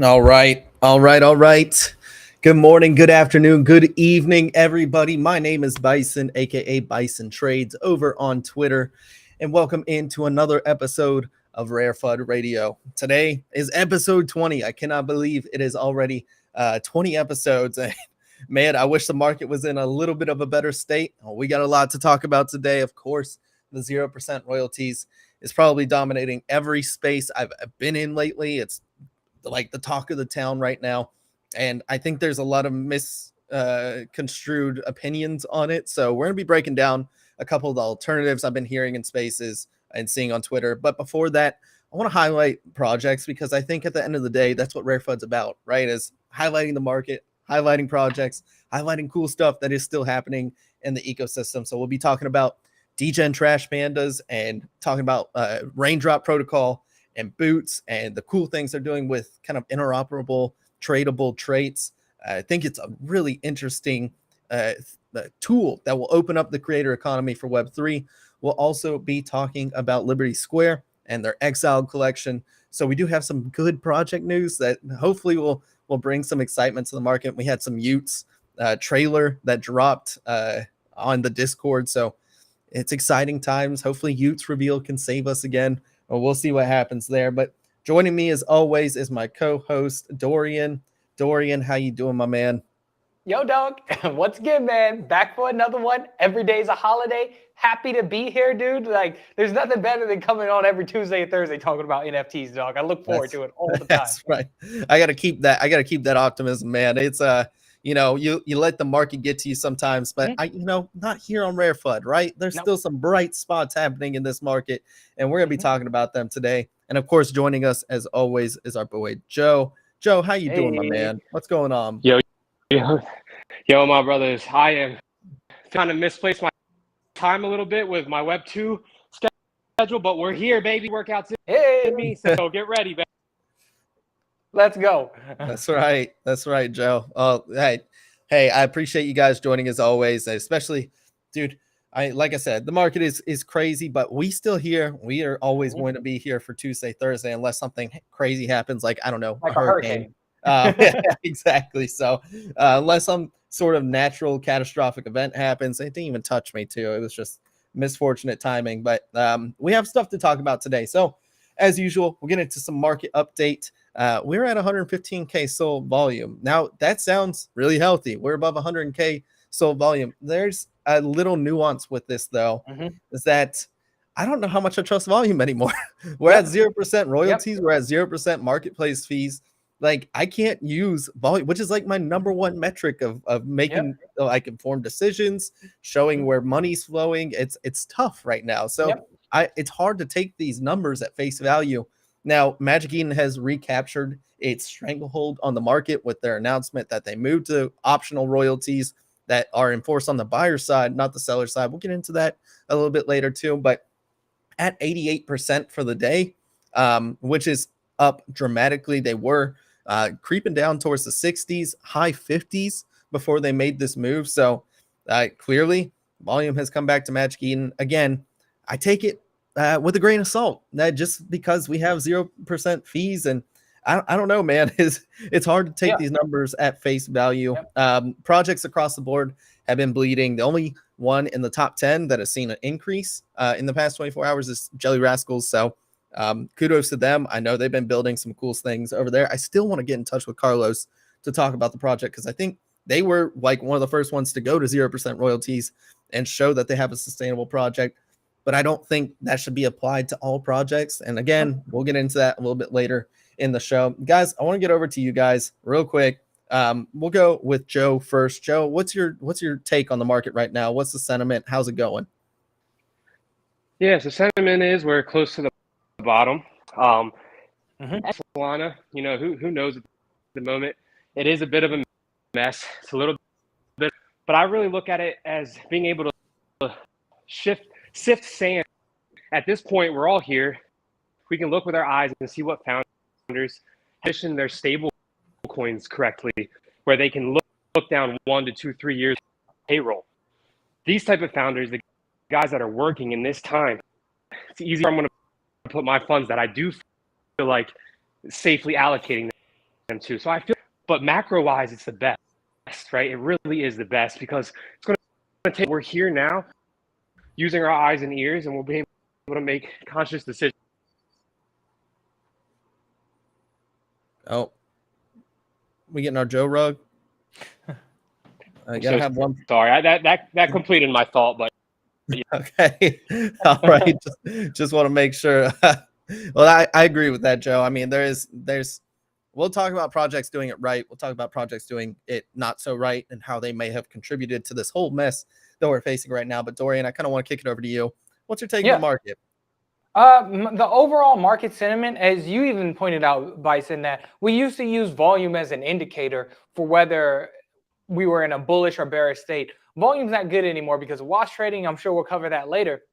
All right. All right. All right. Good morning, good afternoon, good evening, everybody. My name is Bison, aka BisonTrades, over on Twitter, and welcome into another episode of RareFUD Radio. Today is episode 20. I cannot believe it is already 20 episodes. Man, I wish the market was in a little bit of a better state. We got a lot to talk about today. Of course, the 0% royalties is probably dominating every space I've been in lately. It's like the talk of the town right now, and I think there's a lot of misconstrued opinions on it. So we're going to be breaking down a couple of the alternatives I've been hearing in spaces and seeing on Twitter. But before that, I want to highlight projects, because I think at the end of the day, that's what RareFUD's about, right? Is highlighting the market, highlighting projects, highlighting cool stuff that is still happening in the ecosystem. So we'll be talking about Degen Trash Pandas and talking about Raindrops Protocol and Boots and the cool things they're doing with kind of interoperable, tradable traits. I think it's a really interesting tool that will open up the creator economy for Web3. We'll also be talking about Liberty Square and their Exiled collection. So we do have some good project news that hopefully will bring some excitement to the market. We had some Utes trailer that dropped on the Discord. So it's exciting times. Hopefully Utes reveal can save us again. Well, we'll see what happens there. But joining me as always is my co-host Dorian. Dorian, how you doing, my man? Yo, dog. What's good, man? Back for another one. Every day's a holiday. Happy to be here, dude. Like, there's nothing better than coming on every Tuesday and Thursday talking about NFTs, dog. I look forward to it all the time. That's right. I gotta keep that optimism, man. It's you let the market get to you sometimes, but not here on RareFUD, right? There's still some bright spots happening in this market, and we're gonna be talking about them today. And of course, joining us as always is our boy Joe. Joe, how you doing, my man? What's going on? Yo, my brothers. I am kind of misplaced my time a little bit with my Web 2 schedule, but we're here, baby. Workouts in me, so get ready, baby. Let's go. That's right, Joe. Oh, hey, I appreciate you guys joining as always, especially, dude. Like I said, the market is crazy, but we still here. We are always going to be here for Tuesday, Thursday, unless something crazy happens, like I don't know, like a hurricane. Yeah, exactly. So unless some sort of natural catastrophic event happens, it didn't even touch me too. It was just misfortunate timing. But we have stuff to talk about today. So as usual, we'll get into some market update. We're at 115K sold volume. Now that sounds really healthy. We're above 100K sold volume. There's a little nuance with this though, is that I don't know how much I trust volume anymore. We're at 0% royalties. We're at 0% marketplace fees. Like I can't use volume, which is like my number one metric of making like informed decisions, showing where money's flowing. It's tough right now. So it's hard to take these numbers at face value. Now, Magic Eden has recaptured its stranglehold on the market with their announcement that they moved to optional royalties that are enforced on the buyer side, not the seller side. We'll get into that a little bit later too. But at 88% for the day, which is up dramatically. They were creeping down towards the 60s, high 50s before they made this move. So clearly, volume has come back to Magic Eden. Again, I take it with a grain of salt. That just because we have 0% fees, and I don't know, man. It's hard to take these numbers at face value. Projects across the board have been bleeding. The only one in the top 10 that has seen an increase in the past 24 hours is Jelly Rascals. So kudos to them. I know they've been building some cool things over there. I still want to get in touch with Carlos to talk about the project, because I think they were like one of the first ones to go to 0% royalties and show that they have a sustainable project. But I don't think that should be applied to all projects. And again, we'll get into that a little bit later in the show. Guys, I want to get over to you guys real quick. We'll go with Joe first. Joe, what's your take on the market right now? What's the sentiment? How's it going? Yeah, so sentiment is we're close to the bottom. Solana, who knows at the moment? It is a bit of a mess. It's a little bit, but I really look at it as being able to sift sand. At this point, we're all here. We can look with our eyes and see what founders position their stable coins correctly, where they can look down 1 to 2, 3 years payroll. These type of founders, the guys that are working in this time, it's easier. I'm going to put my funds that I do feel like safely allocating too. So I feel, but macro wise, it's the best, right? It really is the best because it's going to take, we're here now using our eyes and ears, and we'll be able to make conscious decisions. Oh, we getting our Joe rug? I gotta have one. Sorry, that completed my thought, but okay, all right. Just want to make sure. Well, I agree with that, Joe. I mean, there's we'll talk about projects doing it right. We'll talk about projects doing it not so right and how they may have contributed to this whole mess that we're facing right now. But Dorian, I kind of want to kick it over to you. What's your take on the market? The overall market sentiment, as you even pointed out, Bison, that we used to use volume as an indicator for whether we were in a bullish or bearish state. Volume's not good anymore because of wash trading. I'm sure we'll cover that later.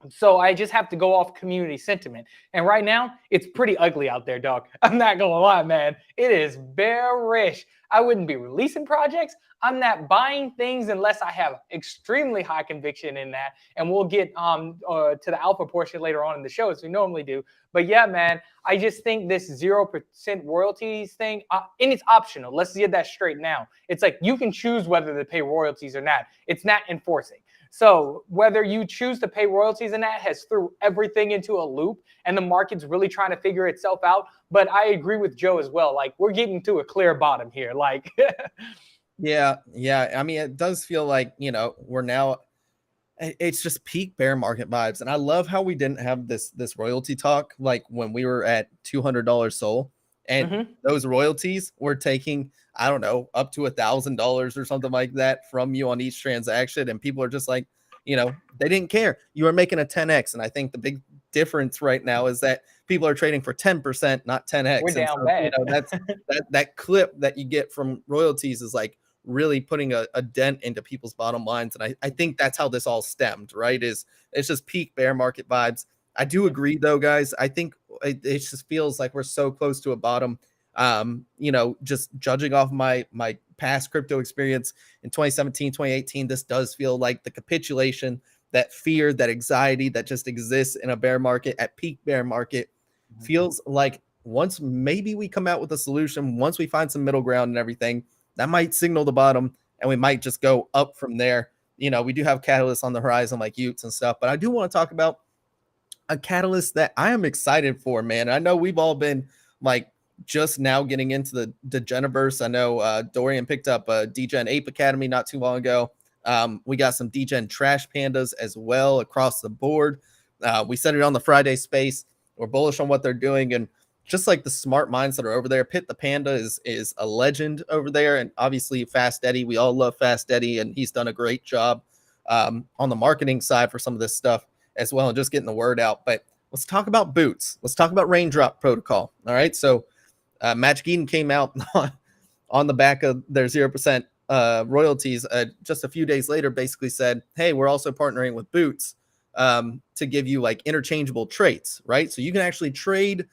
So I just have to go off community sentiment. And right now, it's pretty ugly out there, dog. I'm not going to lie, man. It is bearish. I wouldn't be releasing projects. I'm not buying things unless I have extremely high conviction in that. And we'll get to the alpha portion later on in the show, as we normally do. But yeah, man, I just think this 0% royalties thing, and it's optional. Let's get that straight now. It's like you can choose whether to pay royalties or not. It's not enforcing. So whether you choose to pay royalties in that has threw everything into a loop, and the market's really trying to figure itself out. But I agree with Joe as well. Like, we're getting to a clear bottom here. Like, yeah. I mean, it does feel like, we're now, it's just peak bear market vibes. And I love how we didn't have this royalty talk like when we were at $200 SOL, and those royalties were taking, I don't know, up to $1,000 or something like that from you on each transaction. And people are just like, they didn't care. You were making a 10x. And I think the big difference right now is that people are trading for 10%, not 10x. We're down bad. That's that clip that you get from royalties is like really putting a dent into people's bottom lines. And I think that's how this all stemmed, right? It's just peak bear market vibes. I do agree though, guys. I think it just feels like we're so close to a bottom. Just judging off my past crypto experience in 2017, 2018, this does feel like the capitulation, that fear, that anxiety that just exists in a bear market at peak bear market feels like once maybe we come out with a solution, once we find some middle ground and everything, that might signal the bottom and we might just go up from there. We do have catalysts on the horizon like Utes and stuff, but I do want to talk about a catalyst that I am excited for, man. I know we've all been like just now getting into the Degeniverse. I know Dorian picked up a Degen Ape Academy not too long ago. We got some Degen Trash Pandas as well across the board. We said it on the Friday space. We're bullish on what they're doing, and just like the smart minds that are over there. Pitt the Panda is a legend over there, and obviously Fast Eddie. We all love Fast Eddie, and he's done a great job on the marketing side for some of this stuff as well, and just getting the word out. But let's talk about Boots. Let's talk about Raindrop Protocol. All right, so Magic Eden came out on the back of their 0% royalties just a few days later, basically said, hey, we're also partnering with Boots to give you like interchangeable traits, right? So you can actually trade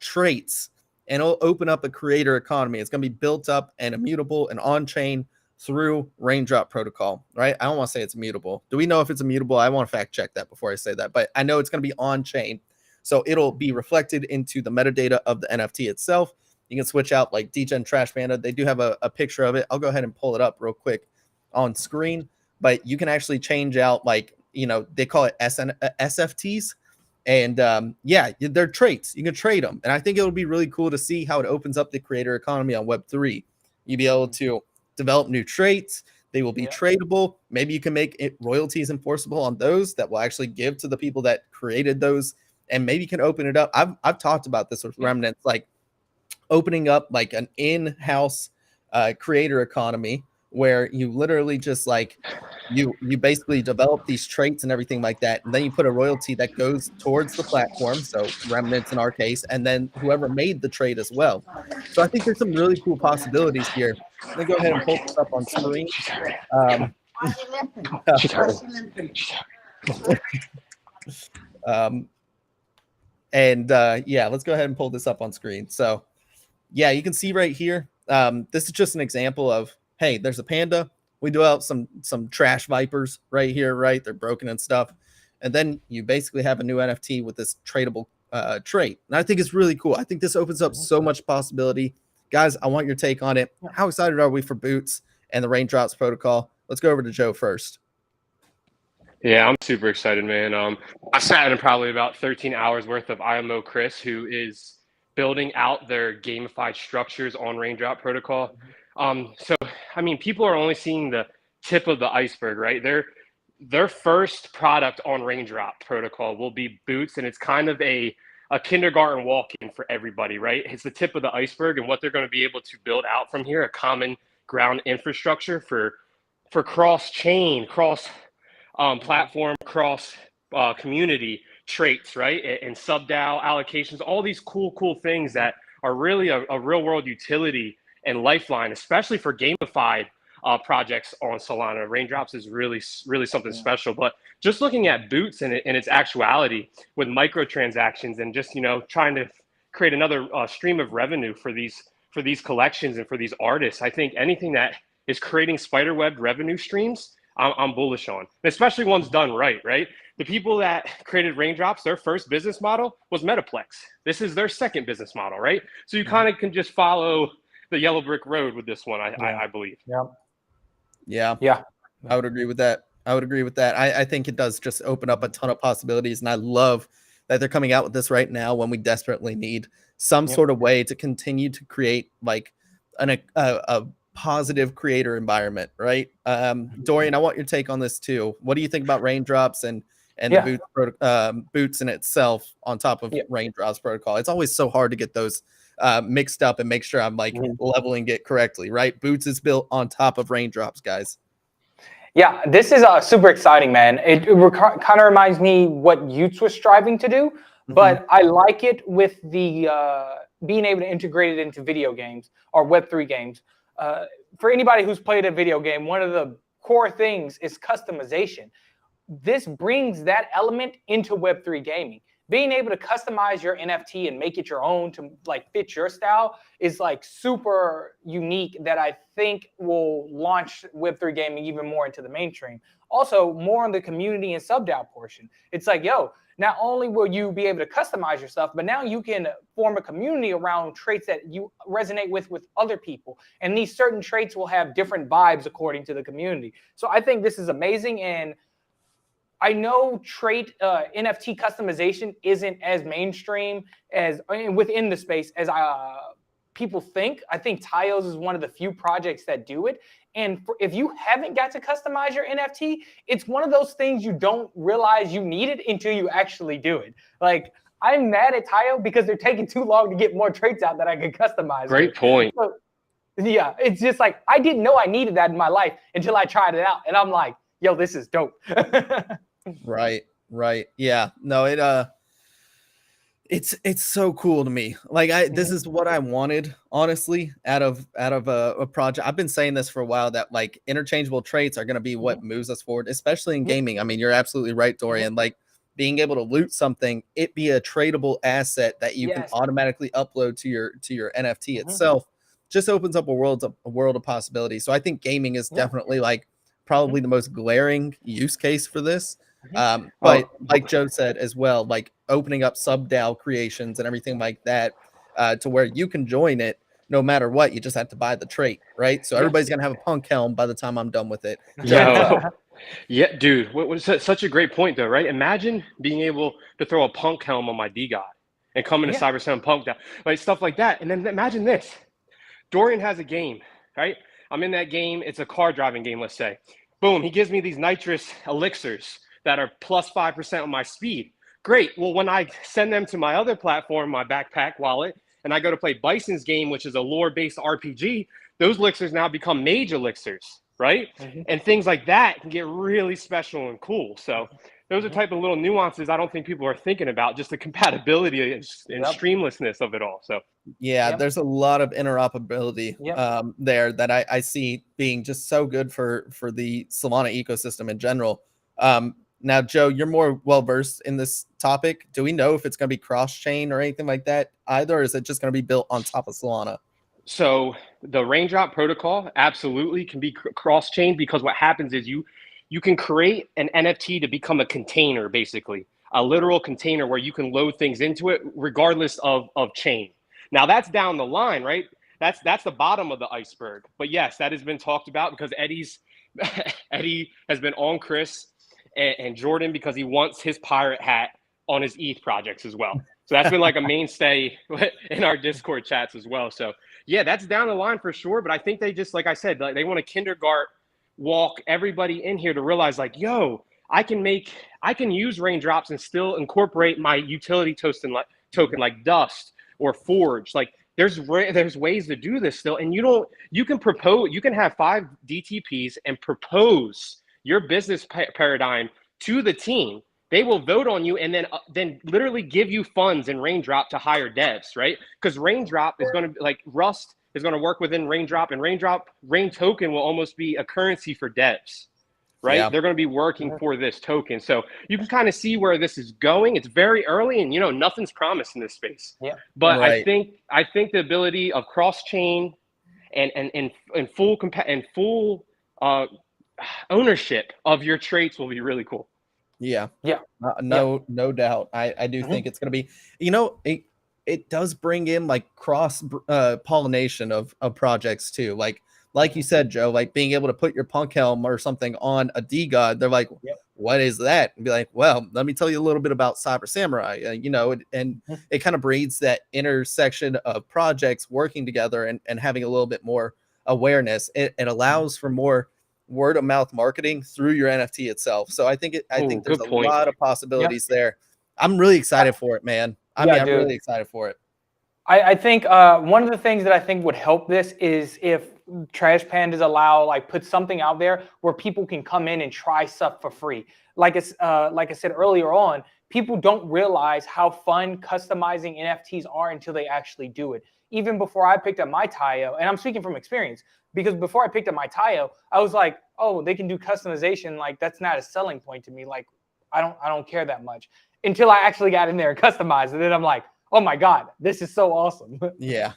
traits and it'll open up a creator economy. It's going to be built up and immutable and on-chain through Raindrop Protocol, right? I don't want to say it's immutable. Do we know if it's immutable? I want to fact check that before I say that, but I know it's going to be on-chain. So it'll be reflected into the metadata of the NFT itself. You can switch out like Degen Trash Panda. They do have a picture of it. I'll go ahead and pull it up real quick on screen, but you can actually change out like, they call it SFTs. And they're traits. You can trade them. And I think it'll be really cool to see how it opens up the creator economy on Web3. You'll be able to develop new traits. They will be tradable. Maybe you can make it royalties enforceable on those that will actually give to the people that created those. And maybe you can open it up. I've talked about this with Remnants, like opening up like an in-house creator economy where you literally just like you basically develop these traits and everything like that, and then you put a royalty that goes towards the platform, so Remnants in our case, and then whoever made the trade as well. So I think there's some really cool possibilities here. Let me go ahead and pull this up on screen. Let's go ahead and pull this up on screen. So yeah, you can see right here, this is just an example of, hey, there's a panda. We do have some trash vipers right here, right? They're broken and stuff. And then you basically have a new NFT with this tradable trait. And I think it's really cool. I think this opens up so much possibility, guys, I want your take on it. How excited are we for Boots and the Raindrops Protocol? Let's go over to Joe first. Yeah, I'm super excited, man. I sat in probably about 13 hours worth of IMO Chris, who is building out their gamified structures on Raindrop Protocol. So, I mean, people are only seeing the tip of the iceberg, right? Their first product on Raindrop Protocol will be Boots, and it's kind of a kindergarten walk-in for everybody, right? It's the tip of the iceberg, and what they're going to be able to build out from here, a common ground infrastructure for cross-chain, platform, cross community traits, right? And sub-DAO allocations, all these cool things that are really a real-world utility and lifeline, especially for gamified projects on Solana. Raindrops is really something special. But just looking at Boots and its actuality with microtransactions and just, trying to create another stream of revenue for these collections and for these artists, I think anything that is creating spiderweb revenue streams, I'm bullish on, especially ones done right? The people that created Raindrops, their first business model was Metaplex. This is their second business model, right? So you kind of can just follow the yellow brick road with this one, I believe. Yeah. I would agree with that. I think it does just open up a ton of possibilities, and I love that they're coming out with this right now when we desperately need some sort of way to continue to create like a positive creator environment, right? Dorian, I want your take on this too. What do you think about Raindrops and the Boots in itself on top of Raindrops Protocol? It's always so hard to get those mixed up and make sure I'm like leveling it correctly, right? Boots is built on top of Raindrops, guys. Yeah, this is super exciting, man. It kind of reminds me what Utes was striving to do, but I like it with the being able to integrate it into video games or Web3 games. For anybody who's played a video game, one of the core things is customization. This brings that element into Web3 gaming. Being able to customize your NFT and make it your own to like fit your style is like super unique, that I think will launch Web3 gaming even more into the mainstream. Also, more on the community and sub-DAO portion. It's like, not only will you be able to customize yourself, but now you can form a community around traits that you resonate with other people. And these certain traits will have different vibes according to the community. So I think this is amazing. And I know trait NFT customization isn't as mainstream as within the space as people think. I think Tiles is one of the few projects that do it. And if you haven't got to customize your NFT, it's one of those things you don't realize you need it until you actually do it. Like, I'm mad at Tile because they're taking too long to get more traits out that I can customize. Great point. So, yeah, it's just like, I didn't know I needed that in my life until I tried it out. And I'm like, this is dope. Right. Yeah. No, it's so cool to me. Like this is what I wanted, honestly, out of a project. I've been saying this for a while, that like interchangeable traits are going to be what moves us forward, especially in gaming. I mean, you're absolutely right, Dorian. Like being able to loot something, it be a tradable asset that you can automatically upload to your NFT itself, just opens up a world of possibilities. So I think gaming is definitely like probably the most glaring use case for this. But like Joe said as well, like opening up sub-DAO creations and everything like that, to where you can join it no matter what. You just have to buy the trait, right? So everybody's gonna have a punk helm by the time I'm done with it. Yeah, dude, what was such a great point though, right? Imagine being able to throw a punk helm on my D-God and come into Cyber 7 Punk down, like stuff like that. And then imagine this: Dorian has a game, right? I'm in that game. It's a car driving game, let's say. Boom, he gives me these nitrous elixirs that are plus 5% on my speed. Great. Well, when I send them to my other platform, my backpack wallet, and I go to play Bison's game, which is a lore-based RPG, those elixirs now become mage elixirs, right? And things like that can get really special and cool. So those are type of little nuances I don't think people are thinking about, just the compatibility and streamlessness of it all. So there's a lot of interoperability there that I see being just so good for the Solana ecosystem in general. Now, Joe, you're more well-versed in this topic. Do we know if it's going to be cross-chain or anything like that either, or is it just going to be built on top of Solana? So the Raindrop protocol absolutely can be cross-chain, because what happens is you can create an NFT to become a container, basically, a literal container where you can load things into it regardless of chain. Now, that's down the line, right? that's the bottom of the iceberg. But yes, that has been talked about because Eddie has been on Chris and Jordan because he wants his pirate hat on his ETH projects as well. So that's been like a mainstay in our Discord chats as well. So yeah, that's down the line for sure. But I think they just, like I said, like they want to kindergarten walk everybody in here to realize like, yo, I can use Raindrops and still incorporate my utility token like Dust or Forge. Like there's ways to do this still. And you can have 5 DTPs and propose your business paradigm to the team. They will vote on you and then literally give you funds in Raindrop to hire devs, right? Because Raindrop is going to like Rust is going to work within Raindrop, and Rain token will almost be a currency for devs, right? Yeah. They're going to be working for this token. So you can kind of see where this is going. It's very early, and nothing's promised in this space. Yeah. But right. I think the ability of cross chain and full ownership of your traits will be really cool. Yeah. Yeah. No doubt. I do think it's going to be, it does bring in like cross pollination of projects too. Like you said, Joe, like being able to put your punk helm or something on a DGOD. They're like, what is that? And be like, well, let me tell you a little bit about Cyber Samurai, and it kind of breeds that intersection of projects working together and having a little bit more awareness. It allows for more word of mouth marketing through your NFT itself. So I think there's a lot of possibilities there. I'm really excited for it, man. I'm really excited for it. I think one of the things that I think would help this is if Trash Pandas put something out there where people can come in and try stuff for free. Like I said earlier on, people don't realize how fun customizing NFTs are until they actually do it. Even before I picked up my Tayo, and I'm speaking from experience, because before I picked up my Tayo, I was like, oh, they can do customization. Like that's not a selling point to me. Like I don't care that much until I actually got in there and customized it. And I'm like, oh my God, this is so awesome. Yeah.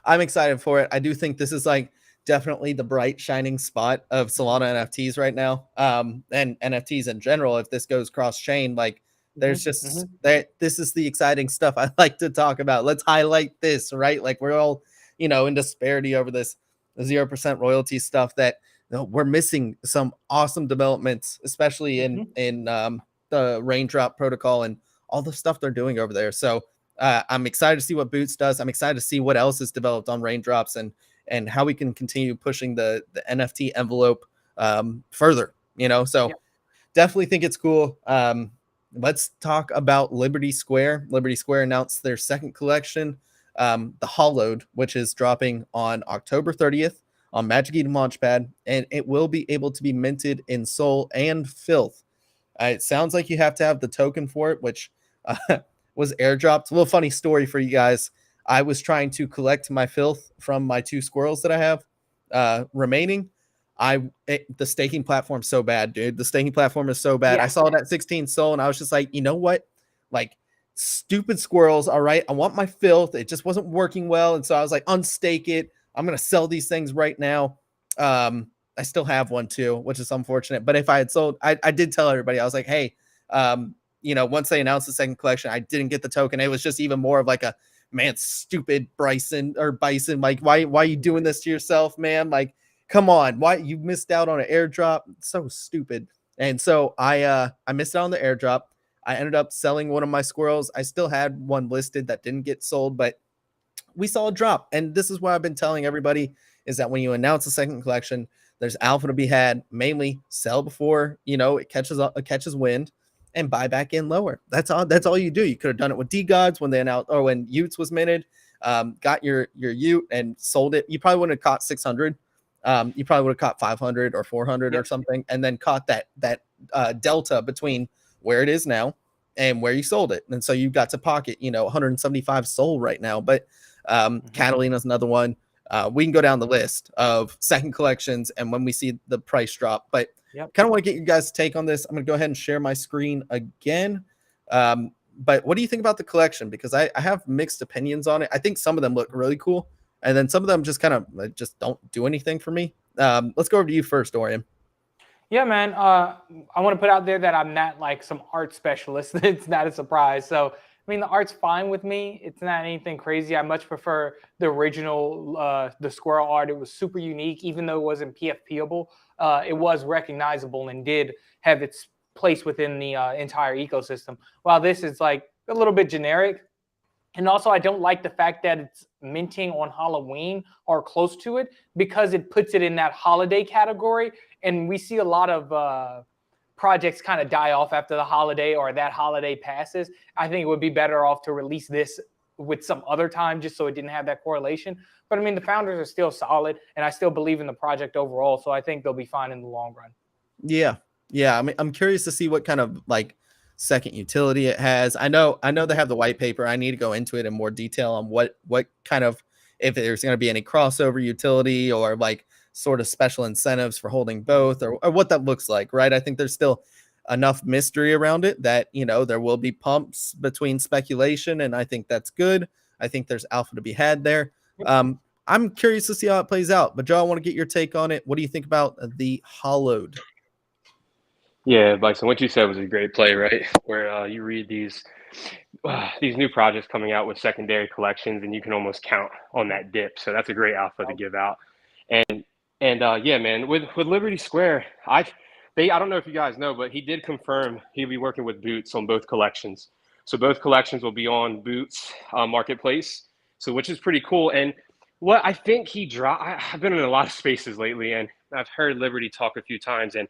I'm excited for it. I do think this is like definitely the bright shining spot of Solana NFTs right now. And NFTs in general, if this goes cross chain, like there's just this is the exciting stuff I like to talk about. Let's highlight this, right? Like we're all, in disparity over this 0% royalty stuff that we're missing some awesome developments, especially in the Raindrop protocol and all the stuff they're doing over there. So I'm excited to see what Boots does. I'm excited to see what else is developed on Raindrops and how we can continue pushing the NFT envelope further, so definitely think it's cool. Let's talk about Liberty Square. Liberty Square announced their second collection, the Hollowed, which is dropping on October 30th on Magic Eden Launchpad, and it will be able to be minted in Soul and Filth. It sounds like you have to have the token for it, which was airdropped. A little funny story for you guys. I was trying to collect my Filth from my 2 squirrels that I have remaining. The staking platform is so bad, dude. The staking platform is so bad. Yeah. I saw it at 16 Soul, and I was just like, you know what? Like, stupid squirrels, all right? I want my Filth. It just wasn't working well, and so I was like, unstake it. I'm going to sell these things right now. I still have one too, which is unfortunate. But if I had sold, I did tell everybody, I was like, hey, once they announced the second collection, I didn't get the token. It was just even more of like a, man, stupid Bison. Like, why are you doing this to yourself, man? Like, come on, why you missed out on an airdrop? It's so stupid. And so I missed out on the airdrop. I ended up selling one of my squirrels. I still had one listed that didn't get sold, but we saw a drop. And this is what I've been telling everybody is that when you announce a second collection, there's alpha to be had. Mainly sell before, it catches wind and buy back in lower. That's all you do. You could have done it with DGODs when they announced, or when Utes was minted, got your Ute and sold it. You probably wouldn't have caught 600. You probably would have caught 500 or 400 or something, and then caught that delta between where it is now and where you sold it. And so you got to pocket, 175 sold right now. But Catalina's another one. We can go down the list of second collections and when we see the price drop, but kind of want to get you guys' take on this. I'm going to go ahead and share my screen again. But what do you think about the collection? Because I have mixed opinions on it. I think some of them look really cool, and then some of them just kind of just don't do anything for me. Let's go over to you first, Dorian. Yeah, man. I want to put out there that I'm not like some art specialist. It's not a surprise. So I mean, the art's fine with me. It's not anything crazy. I much prefer the original, the squirrel art. It was super unique, even though it wasn't PFPable. It was recognizable and did have its place within the entire ecosystem. While this is like a little bit generic. And also, I don't like the fact that it's minting on Halloween or close to it, because it puts it in that holiday category. And we see a lot of projects kind of die off after the holiday or that holiday passes. I think it would be better off to release this with some other time, just so it didn't have that correlation. But I mean, the founders are still solid, and I still believe in the project overall. So I think they'll be fine in the long run. Yeah. I mean, I'm curious to see what kind of like second utility it has. I know they have the white paper. I need to go into it in more detail on what kind of, if there's going to be any crossover utility or like sort of special incentives for holding both, or what that looks like, right? I think there's still enough mystery around it that, you know, there will be pumps between speculation, and I think that's good. I think there's alpha to be had there. I'm curious to see how it plays out, but Joe, I want to get your take on it. What do you think about the hollowed? Yeah, Bison, what you said was a great play, right? Where you read these new projects coming out with secondary collections, and you can almost count on that dip. So that's a great alpha to give out. And yeah, man, with Liberty Square, I don't know if you guys know, but he did confirm he'll be working with Boots on both collections. So both collections will be on Boots marketplace. So which is pretty cool. And what I think he dropped, I've been in a lot of spaces lately, and I've heard Liberty talk a few times, and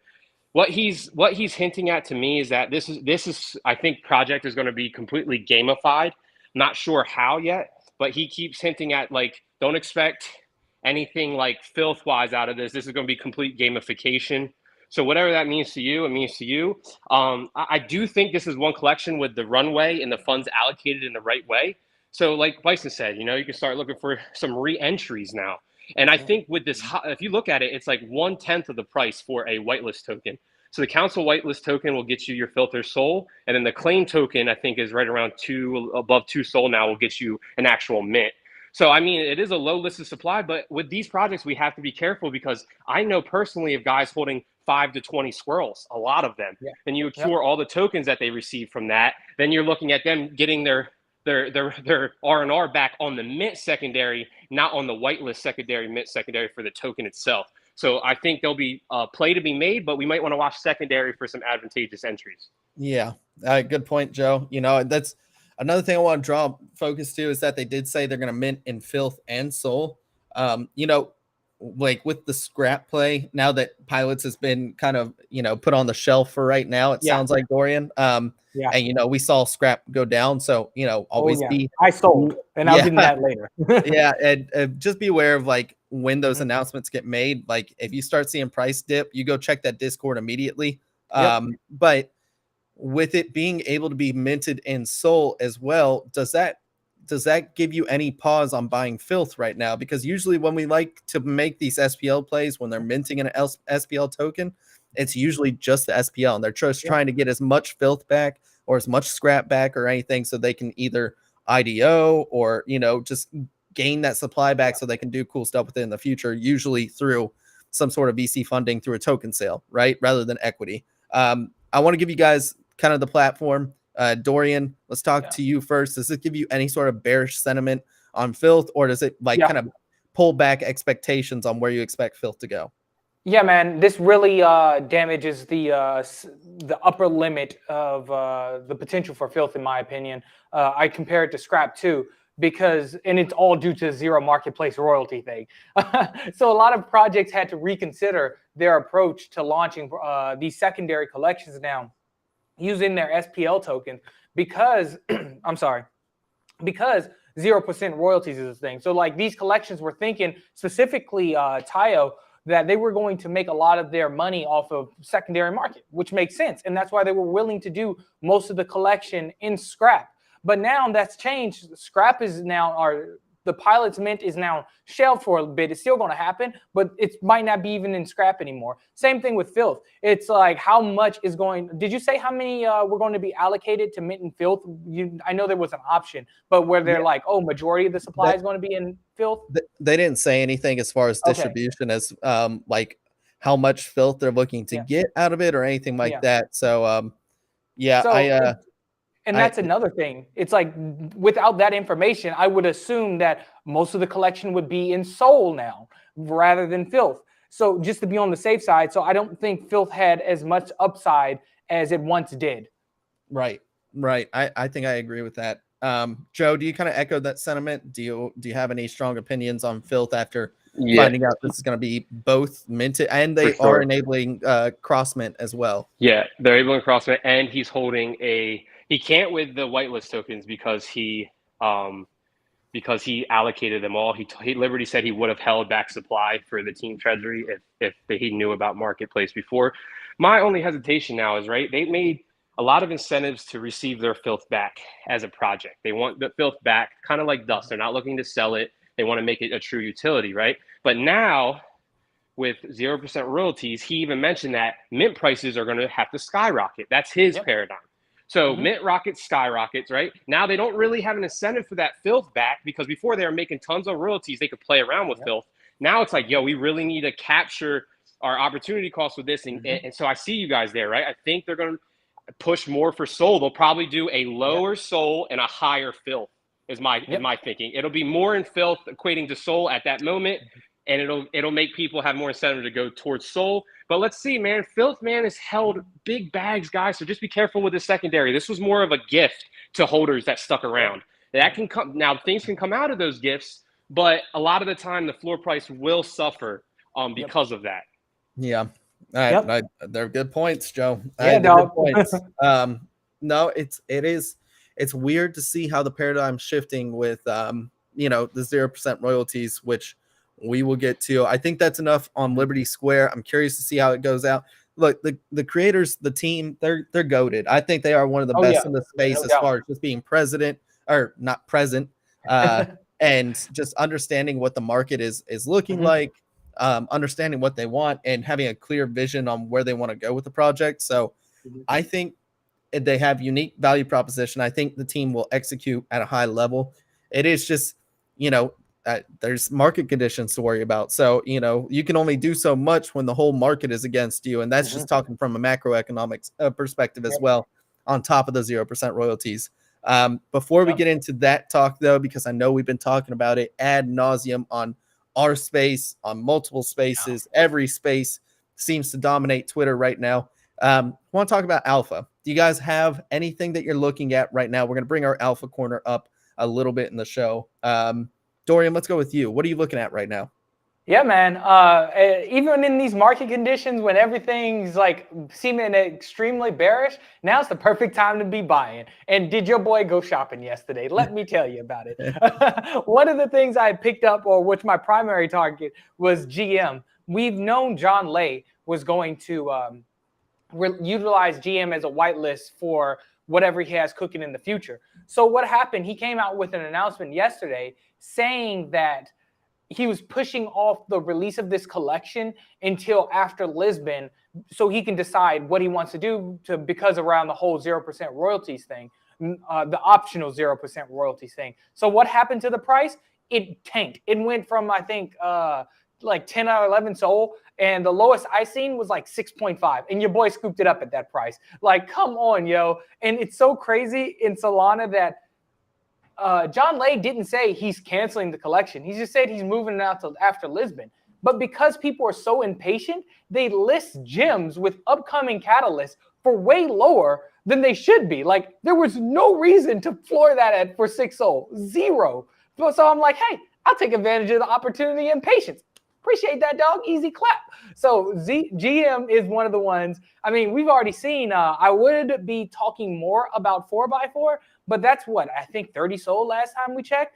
what he's hinting at to me is that this is I think project is going to be completely gamified. Not sure how yet, but he keeps hinting at like, don't expect anything like filth wise out of this. This is going to be complete gamification. So whatever that means to you, it means to you. I do think this is one collection with the runway and the funds allocated in the right way. So like Bison said, you know, you can start looking for some re-entries now. And I think with this, if you look at it, it's like 1/10 of the price for a whitelist token. So the council whitelist token will get you your filter SOL. And then the claim token, I think, is right around above 2 SOL now, will get you an actual mint. So, I mean, it is a low listed supply, but with these projects, we have to be careful, because I know personally of guys holding 5 to 20 squirrels, a lot of them. Yeah. And you accrue all the tokens that they receive from that. Then you're looking at them getting their R&R back on the mint secondary, not on the whitelist secondary, mint secondary for the token itself. So I think there'll be a play to be made, but we might want to watch secondary for some advantageous entries. Yeah, good point, Joe. You know, that's another thing I want to draw focus to, is that they did say they're going to mint in filth and SOL. You know, like with the scrap play, now that Pilots has been kind of, you know, put on the shelf for right now, it sounds like, Dorian. And, you know, we saw scrap go down. So, you know, always be. I sold, and I'll get into that later. And just be aware of like when those announcements get made. Like if you start seeing price dip, you go check that Discord immediately. But with it being able to be minted in SOL as well, does that give you any pause on buying filth right now? Because usually when we like to make these SPL plays, when they're minting an SPL token, it's usually just the SPL, and they're just trying to get as much filth back or as much scrap back or anything, so they can either IDO or, you know, just gain that supply back so they can do cool stuff with it in the future, usually through some sort of VC funding through a token sale, right? Rather than equity. I want to give you guys kind of the platform. Dorian, let's talk to you first. Does it give you any sort of bearish sentiment on filth, or does it like kind of pull back expectations on where you expect filth to go? Yeah, man, this really damages the upper limit of the potential for filth, in my opinion. I compare it to scrap too, and it's all due to the zero marketplace royalty thing. So a lot of projects had to reconsider their approach to launching these secondary collections now using their SPL token, because because 0% royalties is a thing. So like these collections were thinking, specifically Tayo, that they were going to make a lot of their money off of secondary market, which makes sense. And that's why they were willing to do most of the collection in scrap. But now that's changed. Scrap is now, the Pilots mint is now shelved for a bit. It's still going to happen, but it might not be even in scrap anymore. Same thing with filth. It's like, how much is did you say how many were going to be allocated to mint and filth? I know there was an option, but where they're like, oh, majority of the supply is going to be in filth? They didn't say anything as far as distribution as like how much filth they're looking to get out of it or anything like that. So, And that's another thing. It's like without that information, I would assume that most of the collection would be in Sol now rather than Filth. So just to be on the safe side. So I don't think Filth had as much upside as it once did. Right. I think I agree with that. Joe, do you kind of echo that sentiment? Do you have any strong opinions on Filth after finding out this is going to be both minted and they are enabling cross mint as well? Yeah, they're enabling cross mint, and he's holding he can't with the whitelist tokens because he allocated them all. Liberty said he would have held back supply for the team treasury if he knew about marketplace before. My only hesitation now is, right, they made a lot of incentives to receive their Filth back as a project. They want the Filth back, kind of like Dust. They're not looking to sell it. They want to make it a true utility, right? But now with 0% royalties, he even mentioned that mint prices are going to have to skyrocket. That's his paradigm. So mint skyrockets, right? Now they don't really have an incentive for that Filth back, because before they were making tons of royalties, they could play around with Filth. Now it's like, yo, we really need to capture our opportunity cost with this. And so I see you guys there, right? I think they're going to push more for Sol. They'll probably do a lower Sol and a higher Filth is my thinking. It'll be more in Filth equating to Sol at that moment. And it'll make people have more incentive to go towards Sol. But let's see, man. Filth, man, has held big bags, guys. So just be careful with the secondary. This was more of a gift to holders that stuck around. That can come now. Things can come out of those gifts, but a lot of the time, the floor price will suffer because of that. Yeah, they're good points, Joe. Yeah, dog. Good points. No, it's weird to see how the paradigm's shifting with the 0% royalties, which we will get to. I think that's enough on Liberty Square. I'm curious to see how it goes out. Look, the creators, the team, they're goated. I think they are one of the best in the space as far as just being not present, and just understanding what the market is looking like, understanding what they want, and having a clear vision on where they want to go with the project. So I think they have unique value proposition. I think the team will execute at a high level. It is just, there's market conditions to worry about. So, you can only do so much when the whole market is against you. And that's just talking from a macroeconomics perspective as well, on top of the 0% royalties. Before we get into that talk, though, because I know we've been talking about it ad nauseum on our space, on multiple spaces, every space seems to dominate Twitter right now. I want to talk about Alpha. Do you guys have anything that you're looking at right now? We're going to bring our Alpha corner up a little bit in the show. Dorian, let's go with you. What are you looking at right now? Yeah, man. Even in these market conditions, when everything's like seeming extremely bearish, now's the perfect time to be buying. And did your boy go shopping yesterday? Let me tell you about it. One of the things I picked up, or which my primary target, was GM. We've known John Lay was going to utilize GM as a whitelist for whatever he has cooking in the future. So what happened? He came out with an announcement yesterday saying that he was pushing off the release of this collection until after Lisbon, so he can decide what he wants to do because around the whole 0% royalties thing, the optional 0% royalties thing. So what happened to the price? It tanked. It went from, I think, like 10 or 11 Sol, and the lowest I seen was like 6.5, and your boy scooped it up at that price. Like, come on, yo. And it's so crazy in Solana that John Lay didn't say he's canceling the collection. He just said he's moving it out till after Lisbon. But because people are so impatient, they list gems with upcoming catalysts for way lower than they should be. Like, there was no reason to floor that for 6 Sol. Zero. So I'm like, hey, I'll take advantage of the opportunity and patience. Appreciate that, dog. Easy clap. So GM is one of the ones. I mean, we've already seen. I would be talking more about 4x4, but that's what I think 30 Sol last time we checked.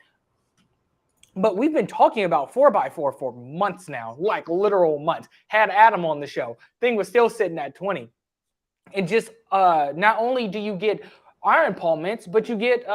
But we've been talking about 4x4 for months now, like literal months. Had Adam on the show. Thing was still sitting at 20. And just not only do you get Iron Paw mints, but you get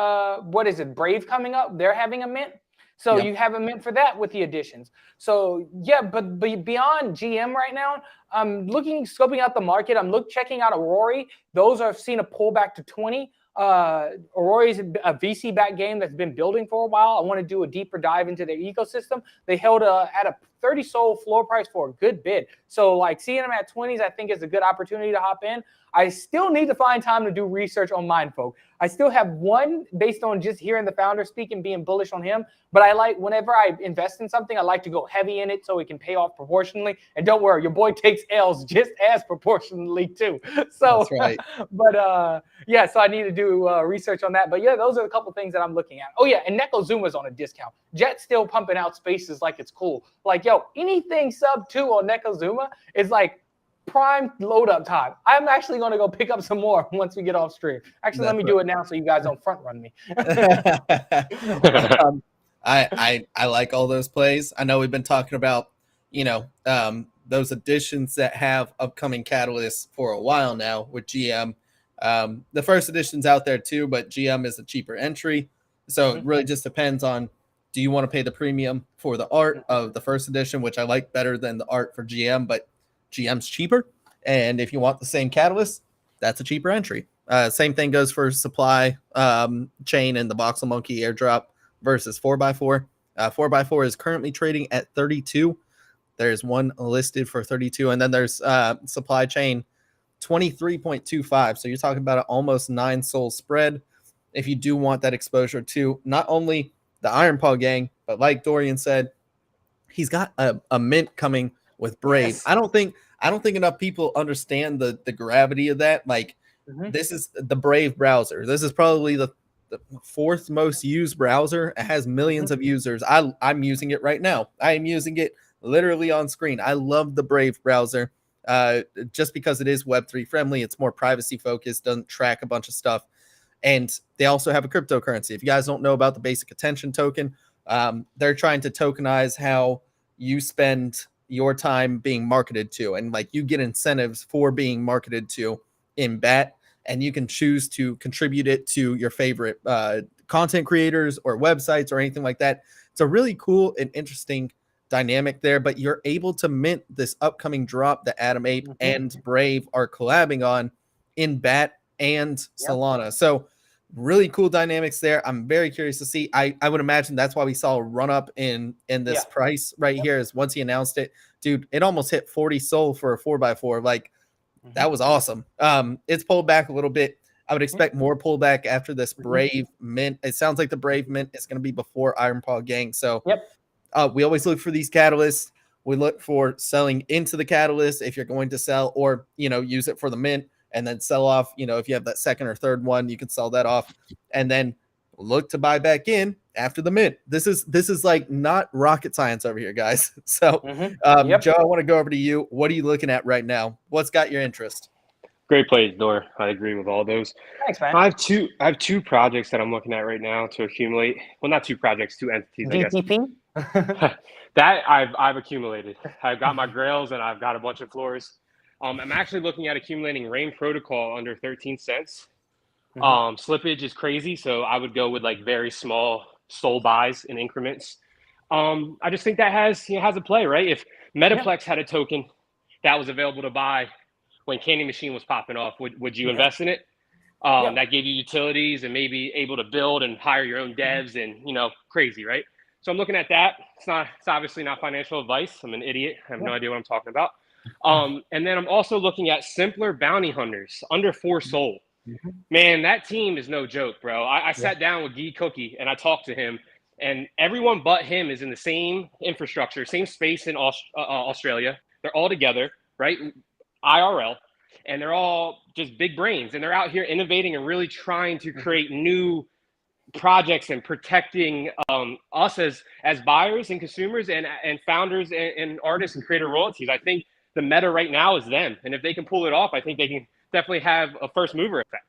what is it? Brave coming up. They're having a mint. So you have a mint for that with the additions. So yeah, but beyond GM right now, I'm scoping out the market. I'm checking out Aurora. Those have seen a pullback to 20. Aurora is a VC-backed game that's been building for a while. I want to do a deeper dive into their ecosystem. They held at a 30 Sol floor price for a good bid. So like seeing them at 20s, I think is a good opportunity to hop in. I still need to find time to do research on Mindfolk. I still have one based on just hearing the founder speak and being bullish on him. But I like, whenever I invest in something, I like to go heavy in it so it can pay off proportionally. And don't worry, your boy takes L's just as proportionally too. So, That's right. But yeah, so I need to do research on that. But yeah, those are a couple things that I'm looking at. Oh yeah, and Nekozuma's on a discount. Jet's still pumping out spaces like it's cool. Like, yo, anything sub 2 on Nekozuma is like prime load up time. I'm actually going to go pick up some more once we get off stream. Actually, let me do it now so you guys don't front run me. I like all those plays. I know we've been talking about, those additions that have upcoming catalysts for a while now with GM. The first edition's out there too, but GM is a cheaper entry. So it really just depends on, do you want to pay the premium for the art of the first edition, which I like better than the art for GM, but GM's cheaper. And if you want the same catalyst, that's a cheaper entry. Same thing goes for supply chain and the Voxel Monkey airdrop versus 4x4. 4x4 is currently trading at 32. There's one listed for 32. And then there's supply chain 23.25. So you're talking about an almost 9 soul spread. If you do want that exposure to not only the Iron Paw gang, but like Dorian said, he's got a mint coming with Brave. Yes. I don't think enough people understand the gravity of that. Like, this is the Brave browser. This is probably the 4th most used browser. It has millions of users. I'm using it right now. I am using it literally on screen. I love the Brave browser just because it is Web3 friendly. It's more privacy focused, doesn't track a bunch of stuff. And they also have a cryptocurrency. If you guys don't know about the basic attention token, they're trying to tokenize how you spend your time being marketed to, and like you get incentives for being marketed to in BAT, and you can choose to contribute it to your favorite content creators or websites or anything like that. It's a really cool and interesting dynamic there, but you're able to mint this upcoming drop that Adam Ape and Brave are collabing on in BAT and Solana. So really cool dynamics there. I'm very curious to see. I would imagine that's why we saw a run up in this price right here, is once he announced it, dude, it almost hit 40 SOL for a 4x4. Like, that was awesome. It's pulled back a little bit. I would expect more pullback after this Brave mint. It sounds like the Brave mint is going to be before Iron Paw gang. So we always look for these catalysts. We look for selling into the catalyst if you're going to sell, or, use it for the mint and then sell off. If you have that second or third one, you can sell that off and then look to buy back in after the mint. This is like not rocket science over here, guys. So Joe, I want to go over to you. What are you looking at right now? What's got your interest? Great plays, Dor. I agree with all those. Thanks, man. I have two projects that I'm looking at right now to accumulate. Well, not 2 projects, 2 entities, I guess. DTP? That I've accumulated. I've got my grails and I've got a bunch of floors. I'm actually looking at accumulating Rain Protocol under 13 cents. Slippage is crazy, so I would go with like very small soul buys in increments. I just think that has a play, right? If Metaplex had a token that was available to buy when Candy Machine was popping off, would you invest in it? That gave you utilities and maybe able to build and hire your own devs and crazy, right? So I'm looking at that. It's obviously not financial advice. I'm an idiot. I have no idea what I'm talking about. And then I'm also looking at simpler bounty hunters under 4 SOL. Man, that team is no joke, bro. I sat down with Guy Cookie and I talked to him, and everyone but him is in the same infrastructure, same space in Australia. They're all together, right? IRL, and they're all just big brains, and they're out here innovating and really trying to create new projects and protecting us as buyers and consumers and founders and artists and creator royalties. I think the meta right now is them, and if they can pull it off, I think they can definitely have a first mover effect.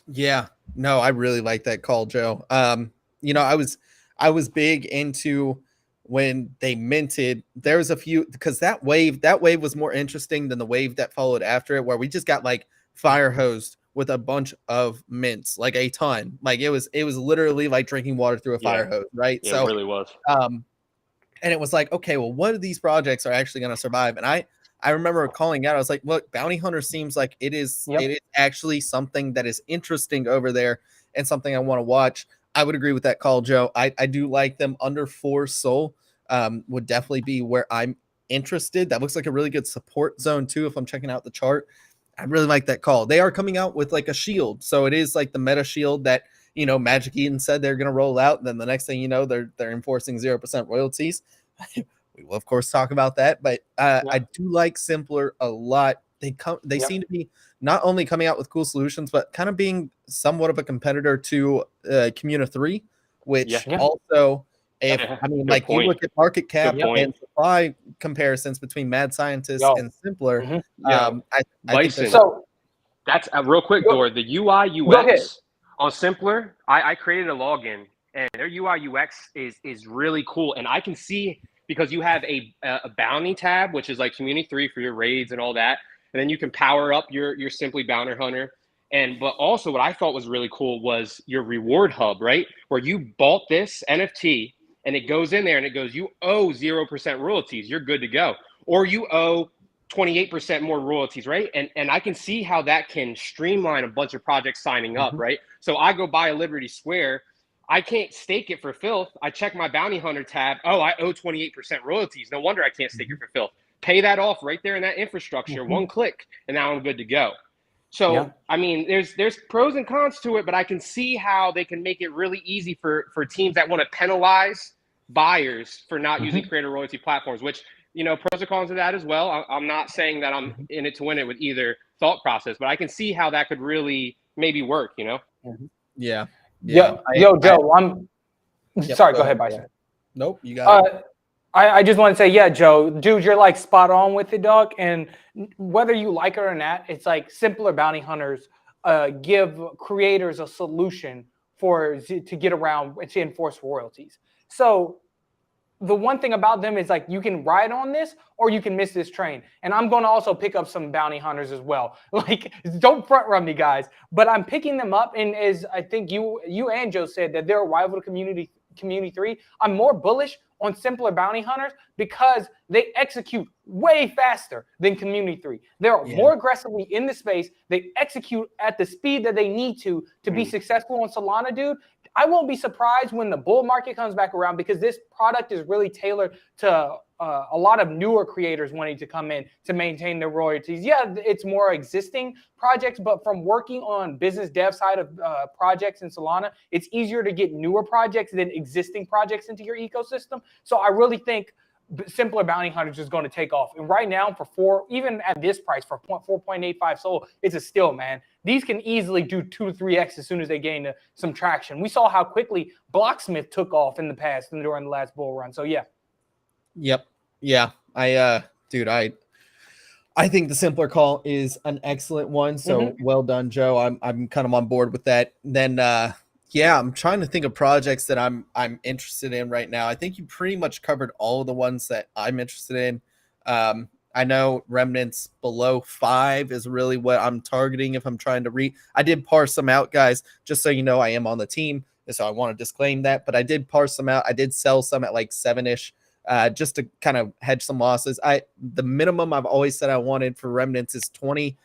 Yeah, no, I really like that call, Joe. I was big into when they minted. There was a few, because that wave was more interesting than the wave that followed after it, where we just got like fire hosed with a bunch of mints, like a ton. Like it was literally like drinking water through a fire hose, right? Yeah, so it really was. And it was like, okay, well, what of these projects are actually going to survive? And I remember calling out, I was like, look, Bounty Hunter seems like it is actually something that is interesting over there and something I want to watch. I would agree with that call, Joe. I do like them under 4 SOL. Would definitely be where I'm interested. That looks like a really good support zone too, if I'm checking out the chart. I really like that call. They are coming out with like a shield. So it is like the meta shield that, Magic Eden said they're going to roll out. And then the next thing you know, they're enforcing 0% royalties. We will, of course, talk about that. But I do like Simpler a lot. They seem to be not only coming out with cool solutions, but kind of being somewhat of a competitor to Communa 3, which also, you look at market cap and supply comparisons between Mad Scientist and Simpler. I think so. That's real quick, Dor. The UI UX on Simpler, I created a login, and their UI UX is really cool. And I can see, because you have a bounty tab, which is like Community 3 for your raids and all that. And then you can power up your Simply Bounty Hunter. But also what I thought was really cool was your reward hub, right? Where you bought this NFT and it goes in there and it goes, you owe 0% royalties. You're good to go. Or you owe 28% more royalties, right? And I can see how that can streamline a bunch of projects signing up, right? So I go buy a Liberty Square. I can't stake it for filth. I check my Bounty Hunter tab. Oh, I owe 28% royalties. No wonder I can't stake it for filth. Pay that off right there in that infrastructure, one click, and now I'm good to go. So, I mean, there's pros and cons to it, but I can see how they can make it really easy for teams that want to penalize buyers for not using creator royalty platforms, which, pros and cons of that as well. I'm not saying that I'm in it to win it with either thought process, but I can see how that could really maybe work, Yeah. Yo, Joe, I'm sorry. Go ahead, Bison. Nope, you got it. I just want to say, Joe, dude, you're like spot on with it, dog. And whether you like it or not, it's like Simpler Bounty Hunters give creators a solution to get around and to enforce royalties. So the one thing about them is like you can ride on this or you can miss this train. And I'm going to also pick up some bounty hunters as well. Like, don't front run me, guys. But I'm picking them up, and as I think you and Joe said, that they're a rival to Community 3. I'm more bullish on Simpler Bounty Hunters because they execute way faster than Community 3. They're more aggressively in the space. They execute at the speed that they need to be successful on Solana, dude. I won't be surprised when the bull market comes back around, because this product is really tailored to a lot of newer creators wanting to come in to maintain their royalties. Yeah, it's more existing projects, but from working on business dev side of projects in Solana, it's easier to get newer projects than existing projects into your ecosystem. So I really think Simpler Bounty Hunters is going to take off. And right now, even at this price, for 4.85 SOL, it's a steal, man. These can easily do 2 to 3x as soon as they gain some traction. We saw how quickly Blocksmith took off in the past and during the last bull run. So yeah. Yep. Yeah. I think the Simpler call is an excellent one. So well done, Joe. I'm kind of on board with that. Then I'm trying to think of projects that I'm interested in right now. I think you pretty much covered all of the ones that I'm interested in. I know remnants below 5 is really what I'm targeting if I'm trying to read. I did parse them out, guys, just so you know I am on the team. So I want to disclaim that, but I did parse them out. I did sell some at like 7-ish, just to kind of hedge some losses. The minimum I've always said I wanted for remnants is 20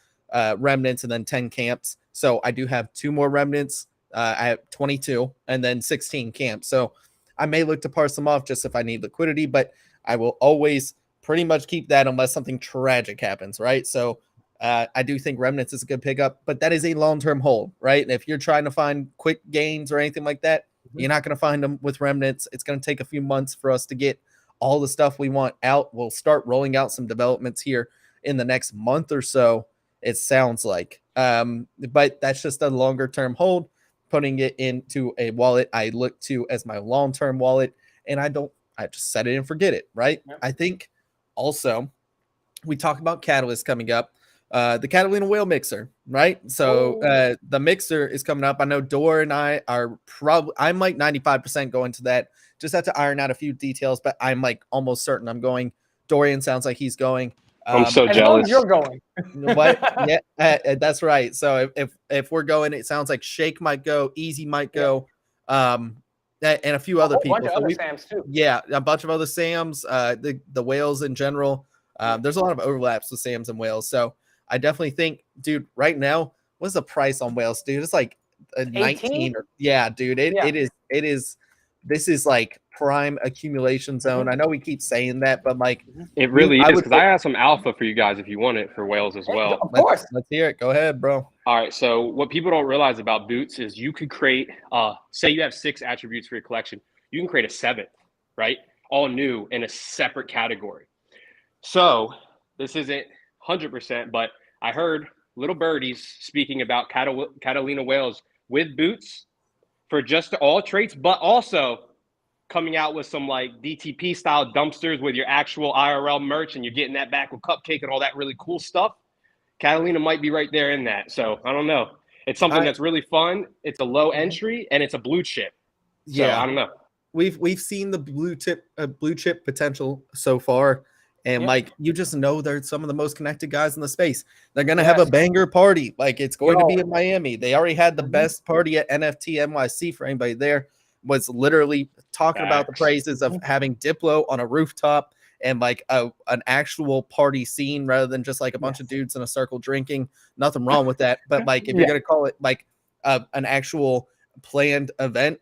remnants and then 10 camps. So I do have 2 more remnants. I have 22 and then 16 camps. So I may look to parse them off just if I need liquidity, but I will always pretty much keep that unless something tragic happens, right? So I do think remnants is a good pickup, but that is a long-term hold, right? And if you're trying to find quick gains or anything like that, you're not going to find them with remnants. It's going to take a few months for us to get all the stuff we want out. We'll start rolling out some developments here in the next month or so, it sounds like. But that's just a longer-term hold, putting it into a wallet I look to as my long-term wallet, and I just set it and forget it, right? Yeah. I think also we talk about Catalyst coming up, the Catalina Whale Mixer, right? So the mixer is coming up. I know Dor and I are I'm like 95% going to that. Just have to iron out a few details, but I'm like almost certain I'm going. Dorian sounds like he's going. I'm so jealous. You're going. What? Yeah, that's right. So if we're going, it sounds like Shake might go, Easy might go, and a few other people. Bunch of other Sams too. Yeah, a bunch of other Sams. The whales in general. There's a lot of overlaps with Sams and whales. So I definitely think, dude, right now, what's the price on whales, dude? It's like 19 or dude. It is. This is like prime accumulation zone. I know we keep saying that, but like it really I is, would because I have some alpha for you guys if you want it for whales as well. Of course. let's hear it. Go ahead, bro. All right. So what people don't realize about boots is you could create, say you have 6 attributes for your collection. You can create a 7th, right? All new in a separate category. So this isn't 100%, but I heard little birdies speaking about Catalina whales with boots for just all traits, but also coming out with some like DTP style dumpsters with your actual IRL merch, and you're getting that back with Cupcake and all that really cool stuff. Catalina might be right there in that. So I don't know. It's something that's really fun. It's a low entry and it's a blue chip. So Yeah, I don't know. We've seen the blue chip potential so far. And like, you just know they're some of the most connected guys in the space. They're going to have a banger party. Like, it's going to be in Miami. They already had the best party at NFT NYC. For anybody there, was literally talking about the praises of having Diplo on a rooftop and like an actual party scene rather than just like a bunch of dudes in a circle drinking. Nothing wrong with that. But like, if you're going to call it like an actual planned event,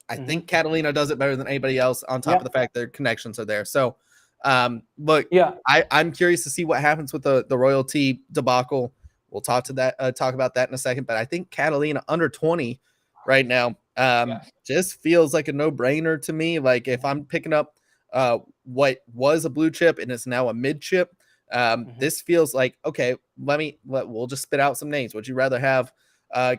I think Catalina does it better than anybody else, on top of the fact their connections are there. So but I'm curious to see what happens with the royalty debacle. We'll talk about that in a second, but I think Catalina under 20 right now just feels like a no-brainer to me. Like, if I'm picking up what was a blue chip and is now a mid chip, this feels like, okay, we'll just spit out some names. Would you rather have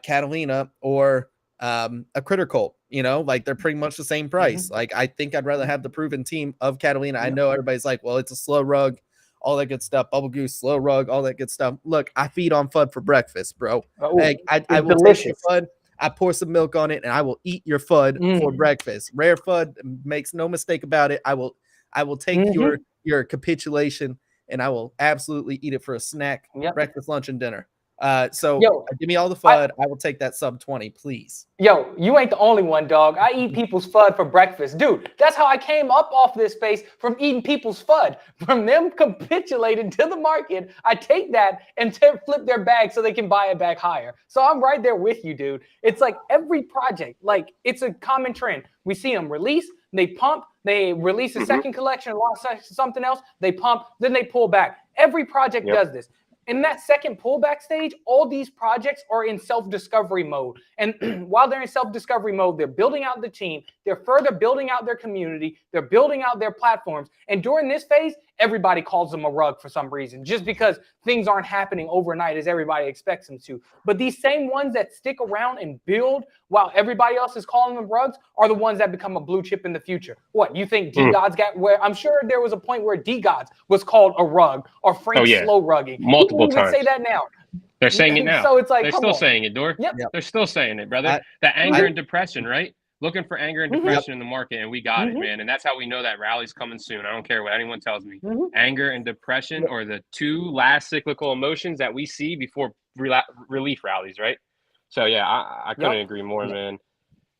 Catalina or a Critter Cult? You know, like, they're pretty much the same price. Like, I think I'd rather have the proven team of Catalina. I know everybody's like, well, it's a slow rug, all that good stuff. Bubble Goose, slow rug, all that good stuff. Look, I feed on FUD for breakfast, bro. Like, I will take your FUD, I pour some milk on it, and I will eat your FUD for breakfast. Rare FUD makes no mistake about it. I will take your capitulation, and I will absolutely eat it for a snack, breakfast, lunch, and dinner. So give me all the FUD. I will take that sub 20, please. Yo, you ain't the only one, dog. I eat people's FUD for breakfast. Dude, that's how I came up off this space, from eating people's FUD. From them capitulating to the market, I take that and flip their bag so they can buy it back higher. So I'm right there with you, dude. It's like every project, like, it's a common trend. We see them release, they pump, they release a second collection, launch something else, they pump, then they pull back. Every project does this. In that second pullback stage, all these projects are in self-discovery mode. And while they're in self-discovery mode, they're building out the team, they're further building out their community, they're building out their platforms. And during this phase, everybody calls them a rug for some reason, just because things aren't happening overnight as everybody expects them to. But these same ones that stick around and build while everybody else is calling them rugs are the ones that become a blue chip in the future. What, you think D-Gods got where? I'm sure there was a point where D-Gods was called a rug, or Frank Slow rugging. Multiple People times. Even say that now. They're saying it now. So it's like, they're still saying it, Dor. They're still saying it, brother. That anger and depression, right? Looking for anger and depression in the market, and we got it, man. And that's how we know that rally's coming soon. I don't care what anyone tells me. Anger and depression are the two last cyclical emotions that we see before relief rallies, right? So yeah, I couldn't agree more, man.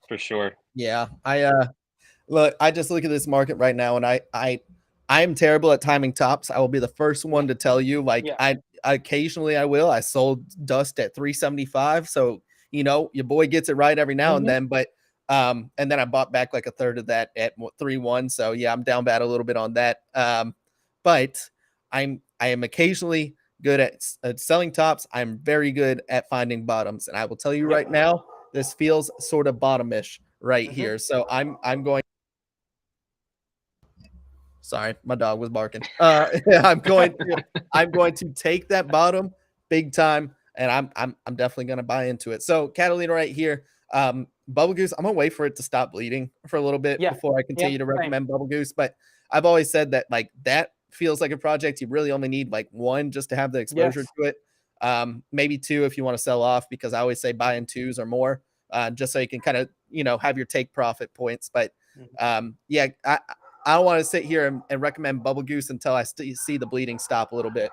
For sure. Yeah, I just look at this market right now, and I am terrible at timing tops. I will be the first one to tell you. Like, I occasionally I will. I sold dust at 375, so you know your boy gets it right every now and then. But and then I bought back like a third of that at 3.1. So yeah, I'm down bad a little bit on that. But I am occasionally good at selling tops. I'm very good at finding bottoms, and I will tell you right now, this feels sort of bottomish right here. So I'm going. Sorry, my dog was barking. I'm going to take that bottom big time, and I'm definitely going to buy into it. So Catalina right here, Bubble Goose. I'm gonna wait for it to stop bleeding for a little bit before I continue to recommend Bubble Goose. But I've always said that, like, that feels like a project you really only need like one just to have the exposure to it. Maybe two if you want to sell off, because I always say buy in twos or more, just so you can kind of, you know, have your take profit points. But yeah, I don't want to sit here and recommend Bubble Goose until I see the bleeding stop a little bit.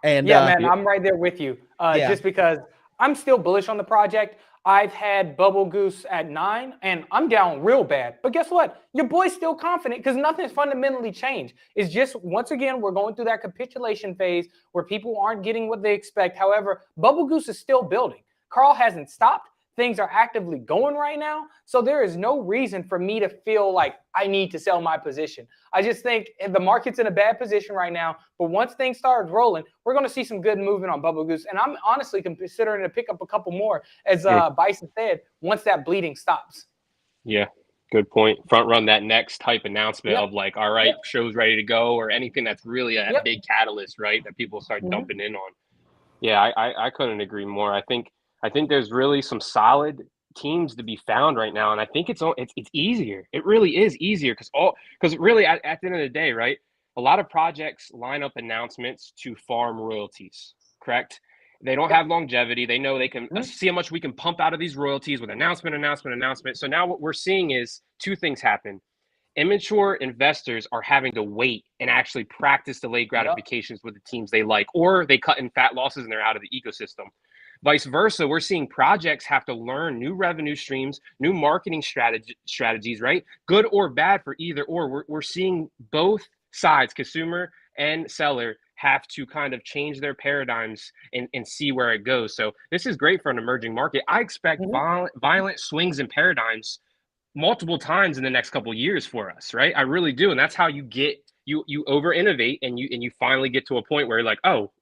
And man, I'm right there with you. Just because I'm still bullish on the project. I've had Bubble Goose at 9, and I'm down real bad. But guess what? Your boy's still confident because nothing's fundamentally changed. It's just, once again, we're going through that capitulation phase where people aren't getting what they expect. However, Bubble Goose is still building. Carl hasn't stopped. things are actively going right now. So there is no reason for me to feel like I need to sell my position. I just think the market's in a bad position right now. But once things start rolling, we're going to see some good movement on Bubble Goose. And I'm honestly considering to pick up a couple more, as Bison said, once that bleeding stops. Yeah. Good point. Front run that next type announcement of like, all right, show's ready to go, or anything that's really a big catalyst, right? That people start dumping in on. Yeah, I couldn't agree more. I think there's really some solid teams to be found right now, and I think it's easier. It really is easier because really at the end of the day, right? A lot of projects line up announcements to farm royalties, correct? They don't have longevity. They know they can see how much we can pump out of these royalties with announcement. So now what we're seeing is two things happen. Immature investors are having to wait and actually practice delayed gratifications with the teams they like, or they cut in fat losses and they're out of the ecosystem. Vice versa, we're seeing projects have to learn new revenue streams, new marketing strategies, right? Good or bad for either or. We're seeing both sides, consumer and seller, have to kind of change their paradigms and see where it goes. So this is great for an emerging market. I expect violent swings in paradigms multiple times in the next couple of years for us, right? I really do. And that's how you get, you over innovate and you finally get to a point where you're like, oh,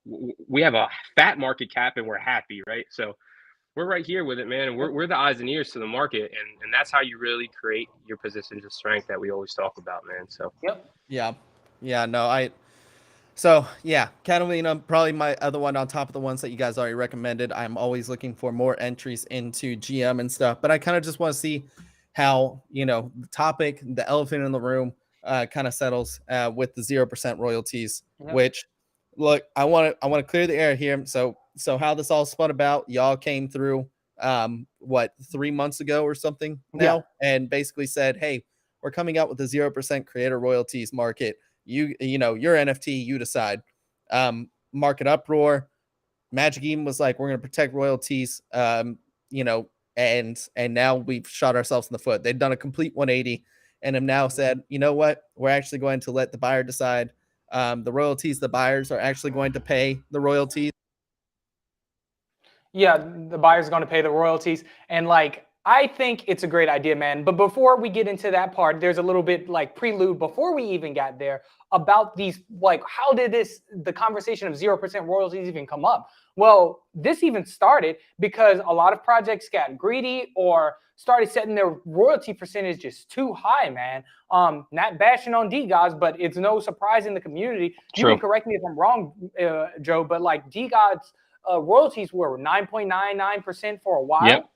we have a fat market cap and we're happy, right? So we're right here with it, man. And we're the eyes and ears to the market. And that's how you really create your positions of strength that we always talk about, man. So, So yeah, Catalina, probably my other one on top of the ones that you guys already recommended. I'm always looking for more entries into GM and stuff, but I kind of just want to see how, the topic, the elephant in the room, kind of settles with the 0% royalties, which, look, I want to clear the air here. So how this all spun about, y'all came through, 3 months ago or something now, and basically said, hey, we're coming out with the 0% creator royalties market. Your NFT, you decide. Market uproar. Magic Eden was like, we're going to protect royalties. And now we've shot ourselves in the foot. They've done a complete 180 and have now said, you know what? We're actually going to let the buyer decide. The royalties, the buyers are actually going to pay the royalties. Yeah, the buyer's going to pay the royalties. And I think it's a great idea, man. But before we get into that part, there's a little bit prelude before we even got there about these, how did the conversation of 0% royalties even come up? Well, this even started because a lot of projects got greedy or started setting their royalty percentages too high, man. Not bashing on DeGods, but it's no surprise in the community. True. You can correct me if I'm wrong, Joe, but DeGods royalties were 9.99% for a while. Yep.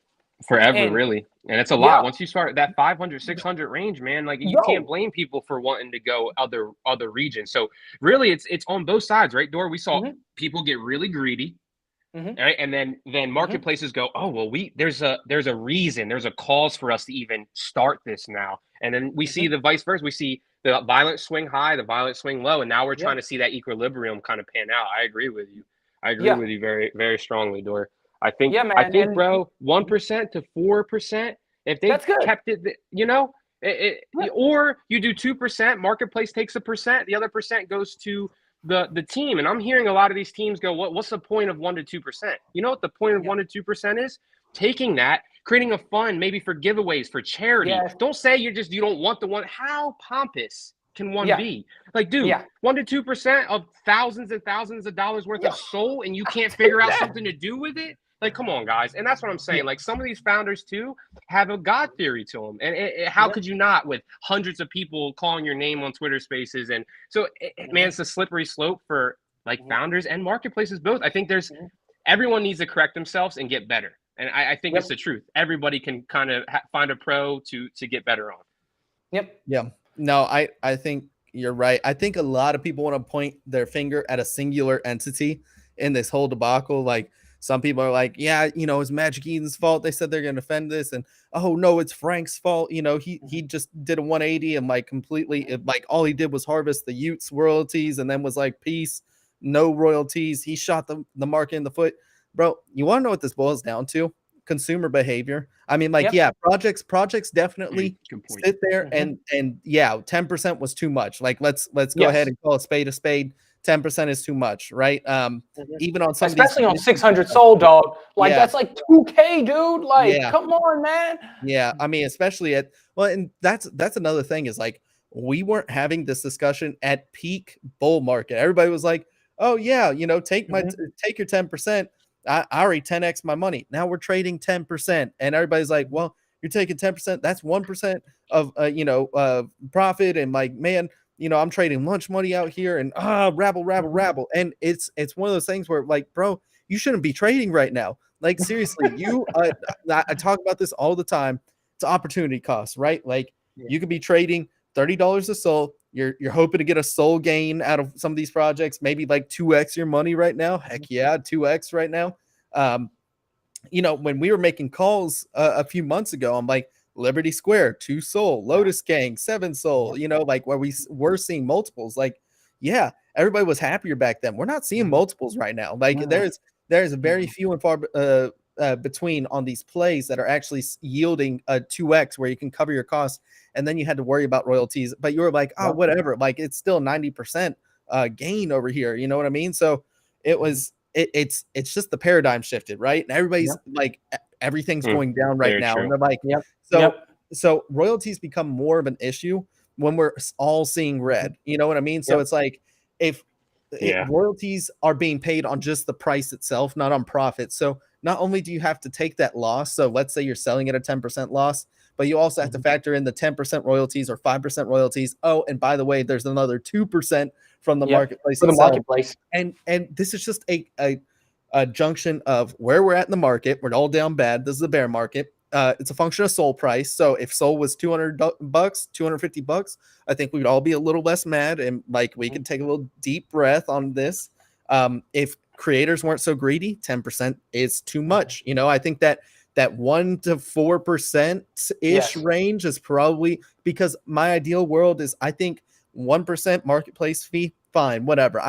Forever, really. And it's a lot. Once you start at that 500, 600 range, man, you can't blame people for wanting to go other regions. So really it's on both sides, right? Dor, we saw people get really greedy. Right? And then marketplaces go, oh, well, there's a reason, there's a cause for us to even start this now. And then we see the vice versa. We see the violent swing high, the violent swing low. And now we're trying to see that equilibrium kind of pan out. I agree with you. I agree with you very, very strongly, Dor. I think, bro, 1% to 4%, if they kept it, or you do 2%, marketplace takes 1%, the other percent goes to the team. And I'm hearing a lot of these teams go, what's the point of 1 to 2%? You know what the point of 1 to 2% is? Taking that, creating a fund, maybe for giveaways, for charity. Don't say you don't want the one. How pompous can one be? Dude, 1 to 2% of thousands and thousands of dollars worth of SOL, and you can't figure out something to do with it? Come on, guys. And that's what I'm saying. Some of these founders, too, have a God theory to them. And how could you not, with hundreds of people calling your name on Twitter Spaces? And so, man, it's a slippery slope for, founders and marketplaces both. I think everyone needs to correct themselves and get better. And I think it's the truth. Everybody can kind of find a pro to get better on. Yeah. No, I think you're right. I think a lot of people want to point their finger at a singular entity in this whole debacle. Some people are like, it's Magic Eden's fault. They said they're going to defend this. And, oh, no, it's Frank's fault. He just did a 180 and completely, all he did was harvest the Utes royalties and then was peace, no royalties. He shot the market in the foot. Bro, you want to know what this boils down to? Consumer behavior. I mean, projects definitely sit there and 10% was too much. Let's go ahead and call a spade. 10% is too much, right? Even on some especially of on these 600 sold, dog. Like Yeah. that's like 2K, dude. Like, Yeah. come on, man. Yeah, I mean, especially and that's another thing is like we weren't having this discussion at peak bull market. Everybody was like, "Oh yeah, take take your 10%. I already 10x my money. Now we're trading 10%." And everybody's like, "Well, you're taking 10%. That's 1% of profit." And like, man, I'm trading lunch money out here and rabble. And it's one of those things where like, bro, you shouldn't be trading right now. Like seriously, I talk about this all the time. It's opportunity cost, right? Like you could be trading $30 a soul. You're hoping to get a soul gain out of some of these projects, maybe like 2x your money right now. Heck yeah, 2x right now. When we were making calls a few months ago, I'm like Liberty Square, 2 soul, Lotus Gang, 7 soul, like where we were seeing multiples. Like, yeah, everybody was happier back then. We're not seeing multiples right now. Like there's very few and far between on these plays that are actually yielding a 2x where you can cover your costs, and then you had to worry about royalties, but you were like, oh, whatever, like it's still 90% gain over here, you know what I mean? So it was it's just the paradigm shifted, right? And everybody's like everything's going down right now, and they're like, so royalties become more of an issue when we're all seeing red, you know what I mean? So it's like if royalties are being paid on just the price itself, not on profit. So not only do you have to take that loss, so let's say you're selling at a 10% loss, but you also have to factor in the 10% royalties or 5% royalties. Oh, and by the way, there's another 2% from the marketplace for the itself. marketplace. And this is just a junction of where we're at in the market. We're all down bad. This is a bear market. It's a function of soul price. So if soul was $200, $250, I think we'd all be a little less mad, and like we could take a little deep breath on this. If creators weren't so greedy, 10% is too much. I think that 1 to 4% ish range is probably, because my ideal world is, I think 1% marketplace fee, fine, whatever.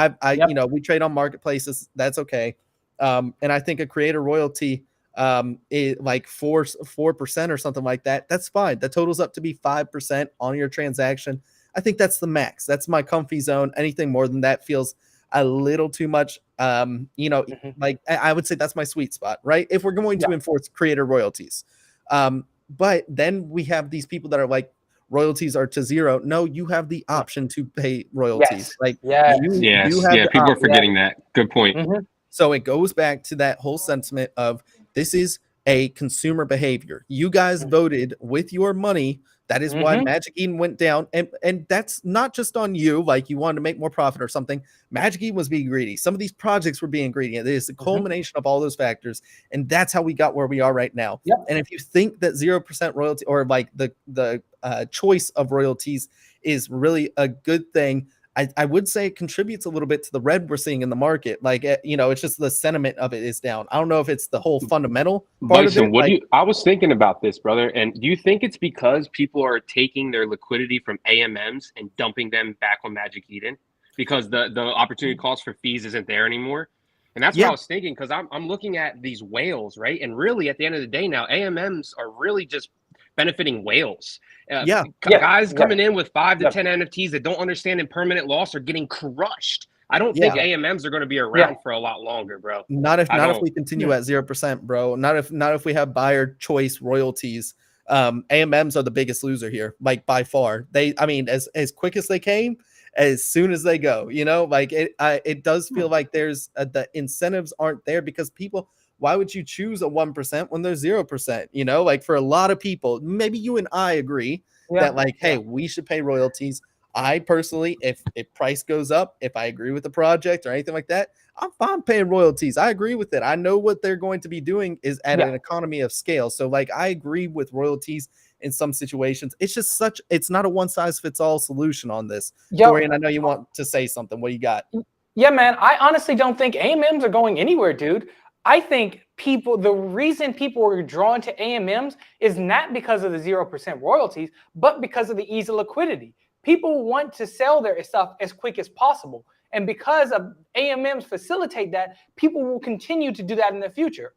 We trade on marketplaces, that's okay. And I think a creator royalty like 4% or something like that, that's fine. That totals up to be 5% on your transaction. I think that's the max. That's my comfy zone. Anything more than that feels a little too much. Like I would say that's my sweet spot, right? If we're going to enforce creator royalties. But then we have these people that are like, royalties are to 0. No, you have the option to pay royalties. People are forgetting that. Good point. So it goes back to that whole sentiment of this is a consumer behavior. You guys voted with your money. That is why Magic Eden went down. And that's not just on you, like you wanted to make more profit or something. Magic Eden was being greedy. Some of these projects were being greedy. It is the culmination of all those factors. And that's how we got where we are right now. And if you think that 0% royalty or like the choice of royalties is really a good thing, I would say it contributes a little bit to the red we're seeing in the market. Like, it's just the sentiment of it is down. I don't know if it's the whole fundamental part Bison, of it. I was thinking about this, brother. And do you think it's because people are taking their liquidity from AMMs and dumping them back on Magic Eden because the opportunity cost for fees isn't there anymore? And that's what I was thinking, because I'm looking at these whales, right? And really, at the end of the day now, AMMs are really just benefiting whales. Guys coming in with 5 to 10 NFTs that don't understand impermanent loss are getting crushed. I don't think AMMs are going to be around for a lot longer, bro. Not if we continue at 0%, bro. Not if we have buyer choice royalties. AMMs are the biggest loser here, like by far. As quick as they came, as soon as they go, like it does feel like there's the incentives aren't there, because people, why would you choose a 1% when there's 0%? Like for a lot of people, maybe you and I agree that like, hey, we should pay royalties. I personally, if price goes up, if I agree with the project or anything like that, I'm fine paying royalties. I agree with it. I know what they're going to be doing is at an economy of scale. So like, I agree with royalties in some situations. It's just it's not a one size fits all solution on this. Dorian, I know you want to say something. What do you got? Yeah, man. I honestly don't think AMMs are going anywhere, dude. I think the reason people are drawn to AMMs is not because of the 0% royalties, but because of the ease of liquidity. People want to sell their stuff as quick as possible. And because of AMMs facilitate that, people will continue to do that in the future.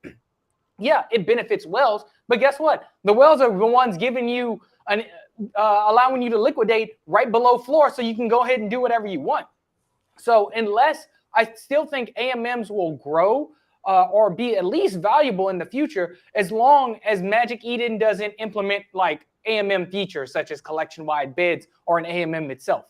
Yeah, it benefits whales, but guess what? The whales are the ones giving you allowing you to liquidate right below floor, so you can go ahead and do whatever you want. So unless I still think AMMs will grow or be at least valuable in the future, as long as Magic Eden doesn't implement like AMM features such as collection-wide bids or an AMM itself.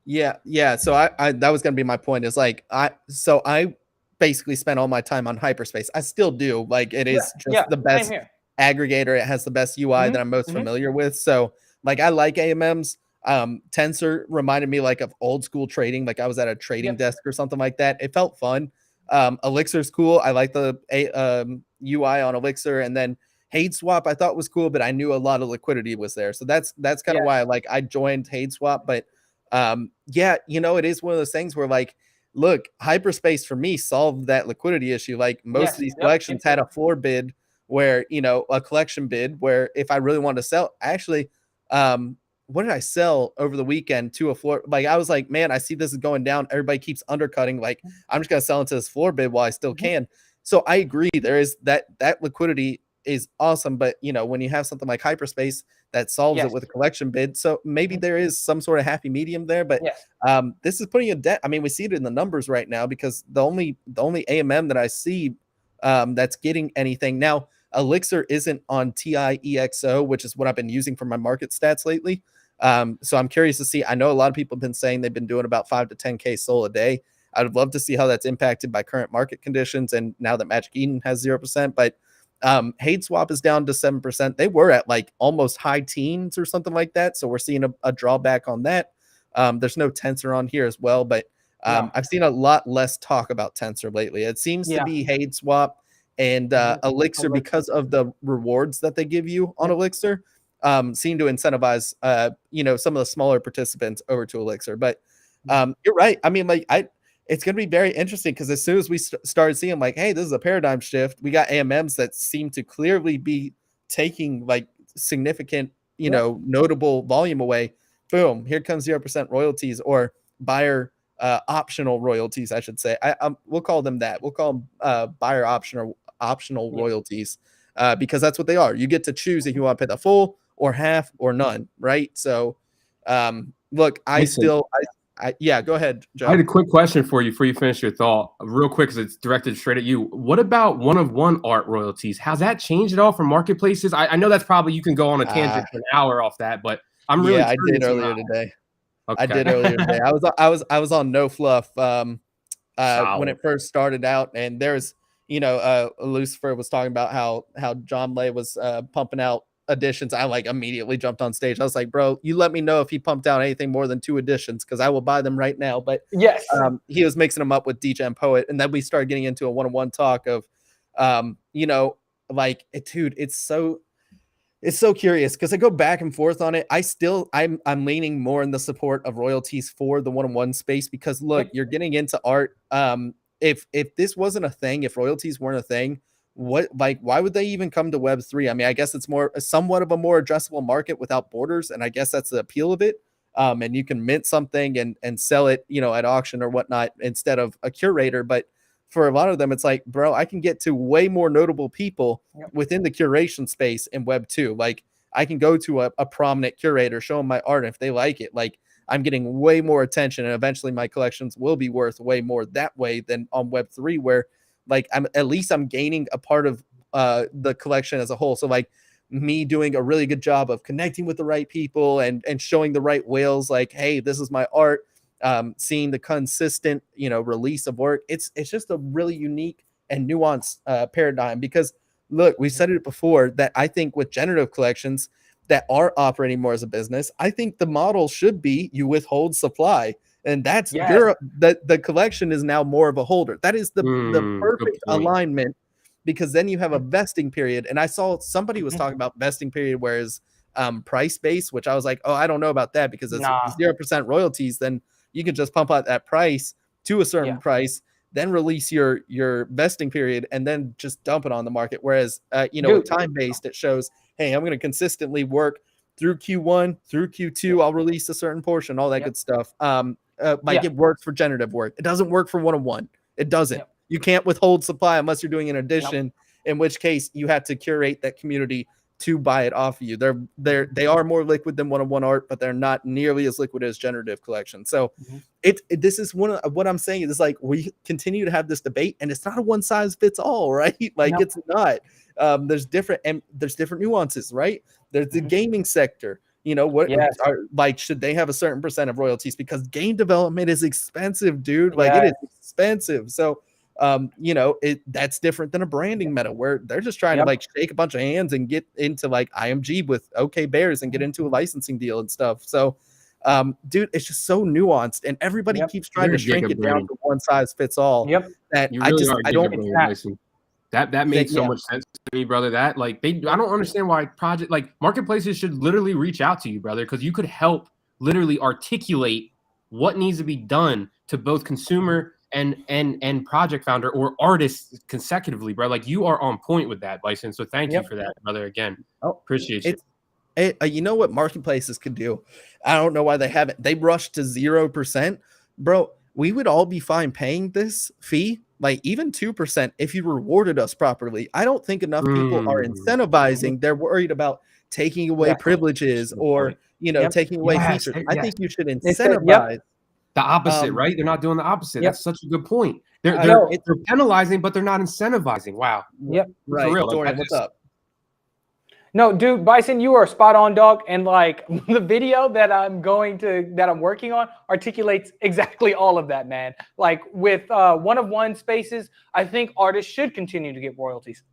Yeah. So I that was gonna be my point. Is like I basically spent all my time on hyperspace. I still do. Like it is just the best aggregator. It has the best UI that I'm most familiar with. So like I like AMMs. Tensor reminded me like of old school trading. Like I was at a trading desk or something like that. It felt fun. Elixir's cool. I like the UI on Elixir, and then HadeSwap I thought was cool, but I knew a lot of liquidity was there. So that's kind of why I joined HadeSwap. But yeah, it is one of those things where like, look, hyperspace for me solved that liquidity issue. Like most of these collections had a floor bid where, a collection bid where if I really wanted to sell, actually, what did I sell over the weekend to a floor? Like I was like, man, I see this is going down. Everybody keeps undercutting. Like I'm just going to sell into this floor bid while I still can. So I agree. There is that liquidity is awesome. But when you have something like hyperspace that solves it with a collection bid. So maybe there is some sort of happy medium there, but this is putting a debt. I mean, we see it in the numbers right now because the only AMM that I see that's getting anything now, Elixir isn't on TIEXO, which is what I've been using for my market stats lately. So I'm curious to see. I know a lot of people have been saying they've been doing about 5 to 10K SOL a day. I would love to see how that's impacted by current market conditions. And now that Magic Eden has 0%, but HadeSwap is down to 7%. They were at like almost high teens or something like that. So we're seeing a drawback on that. There's no Tensor on here as well, but I've seen a lot less talk about Tensor lately. It seems to be HadeSwap and Elixir because of the rewards that they give you on Elixir. Seem to incentivize some of the smaller participants over to Elixir. But you're right. I mean, like it's going to be very interesting because as soon as we started seeing like, hey, this is a paradigm shift, we got AMMs that seem to clearly be taking like significant, notable volume away. Boom, here comes 0% royalties or buyer optional royalties, I should say. We'll call them that. We'll call them buyer optional royalties because that's what they are. You get to choose if you want to pay the full or half or none, right? So, look, go ahead, Joe. I had a quick question for you before you finish your thought, real quick, because it's directed straight at you. What about one-of-one art royalties? Has that changed at all for marketplaces? I know that's probably, you can go on a tangent for an hour off that, but I'm really I did earlier today. Okay. I did earlier today. I was on No Fluff when it first started out, and there's Lucifer was talking about how John Lay was pumping out editions. I like immediately jumped on stage. I was like, bro, you let me know if he pumped out anything more than 2 editions because I will buy them right now. But he was mixing them up with Degen Poet, and then we started getting into a one-on-one talk of dude, it's so curious because I go back and forth on it. I'm leaning more in the support of royalties for the one-on-one space because look, you're getting into art. If this wasn't a thing, if royalties weren't a thing, why would they even come to Web3? I mean, I guess it's somewhat of a more addressable market without borders, and I guess that's the appeal of it. And you can mint something and sell it, at auction or whatnot instead of a curator. But for a lot of them, it's like, bro, I can get to way more notable people within the curation space in Web 2. Like I can go to a prominent curator, show them my art, and if they like it, like I'm getting way more attention, and eventually my collections will be worth way more that way than on Web 3, where like I'm gaining a part of the collection as a whole. So like me doing a really good job of connecting with the right people and showing the right whales, like, hey, this is my art. Seeing the consistent, release of work. It's just a really unique and nuanced paradigm because look, we've said it before that I think with generative collections that are operating more as a business, I think the model should be you withhold supply. And that's the collection is now more of a holder. That is the perfect alignment because then you have a vesting period. And I saw somebody was talking about vesting period, whereas price base, which I was like, oh, I don't know about that because it's 0% royalties. Then you can just pump out that price to a certain price, then release your vesting period and then just dump it on the market. Whereas, with time-based, it shows, hey, I'm going to consistently work through Q1, through Q2. I'll release a certain portion, all that good stuff. It works for generative work. It doesn't work for one-on-one. It doesn't. You can't withhold supply unless you're doing an addition, in which case you have to curate that community to buy it off of you. They are more liquid than one-of-one art, but they're not nearly as liquid as generative collection. So this is one of what I'm saying is like we continue to have this debate, and it's not a one size fits all, right? Like it's not. There's different nuances, right? There's the gaming sector. You know what? Yes. Like, should they have a certain percent of royalties? Because game development is expensive, dude. Like it is expensive. So, you know, that's different than a branding meta where they're just trying to like shake a bunch of hands and get into like IMG with OK Bears and get into a licensing deal and stuff. So, dude, it's just so nuanced, and everybody keeps trying to shrink it down to one size fits all. That you really I don't. That made so much sense to me, brother. That like I don't understand why marketplaces should literally reach out to you, brother, because you could help literally articulate what needs to be done to both consumer and project founder or artists consecutively, bro. Like you are on point with that, Bison. So thank you for that, brother. Again, appreciate you. You know what marketplaces could do? I don't know why they haven't. They rushed to 0%, bro. We would all be fine paying this fee. Like even 2% if you rewarded us properly. I don't think enough people are incentivizing. They're worried about taking away privileges or, you know, taking away features. I think you should incentivize. The opposite, right? They're not doing the opposite. That's such a good point. They're penalizing, but they're not incentivizing. Wow. Right. For real. Dorian, what's up? No, dude, Bison, you are spot on, dog. And like the video that I'm working on articulates exactly all of that, man. Like with one-of-one spaces, I think artists should continue to get royalties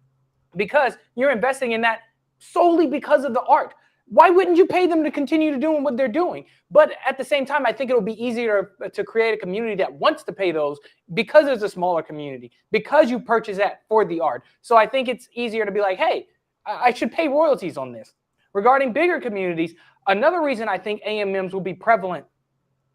because you're investing in that solely because of the art. Why wouldn't you pay them to continue to doing what they're doing? But at the same time, I think it'll be easier to create a community that wants to pay those because there's a smaller community, because you purchase that for the art. So I think it's easier to be like, hey, I should pay royalties on this. Regarding bigger communities, another reason I think AMMs will be prevalent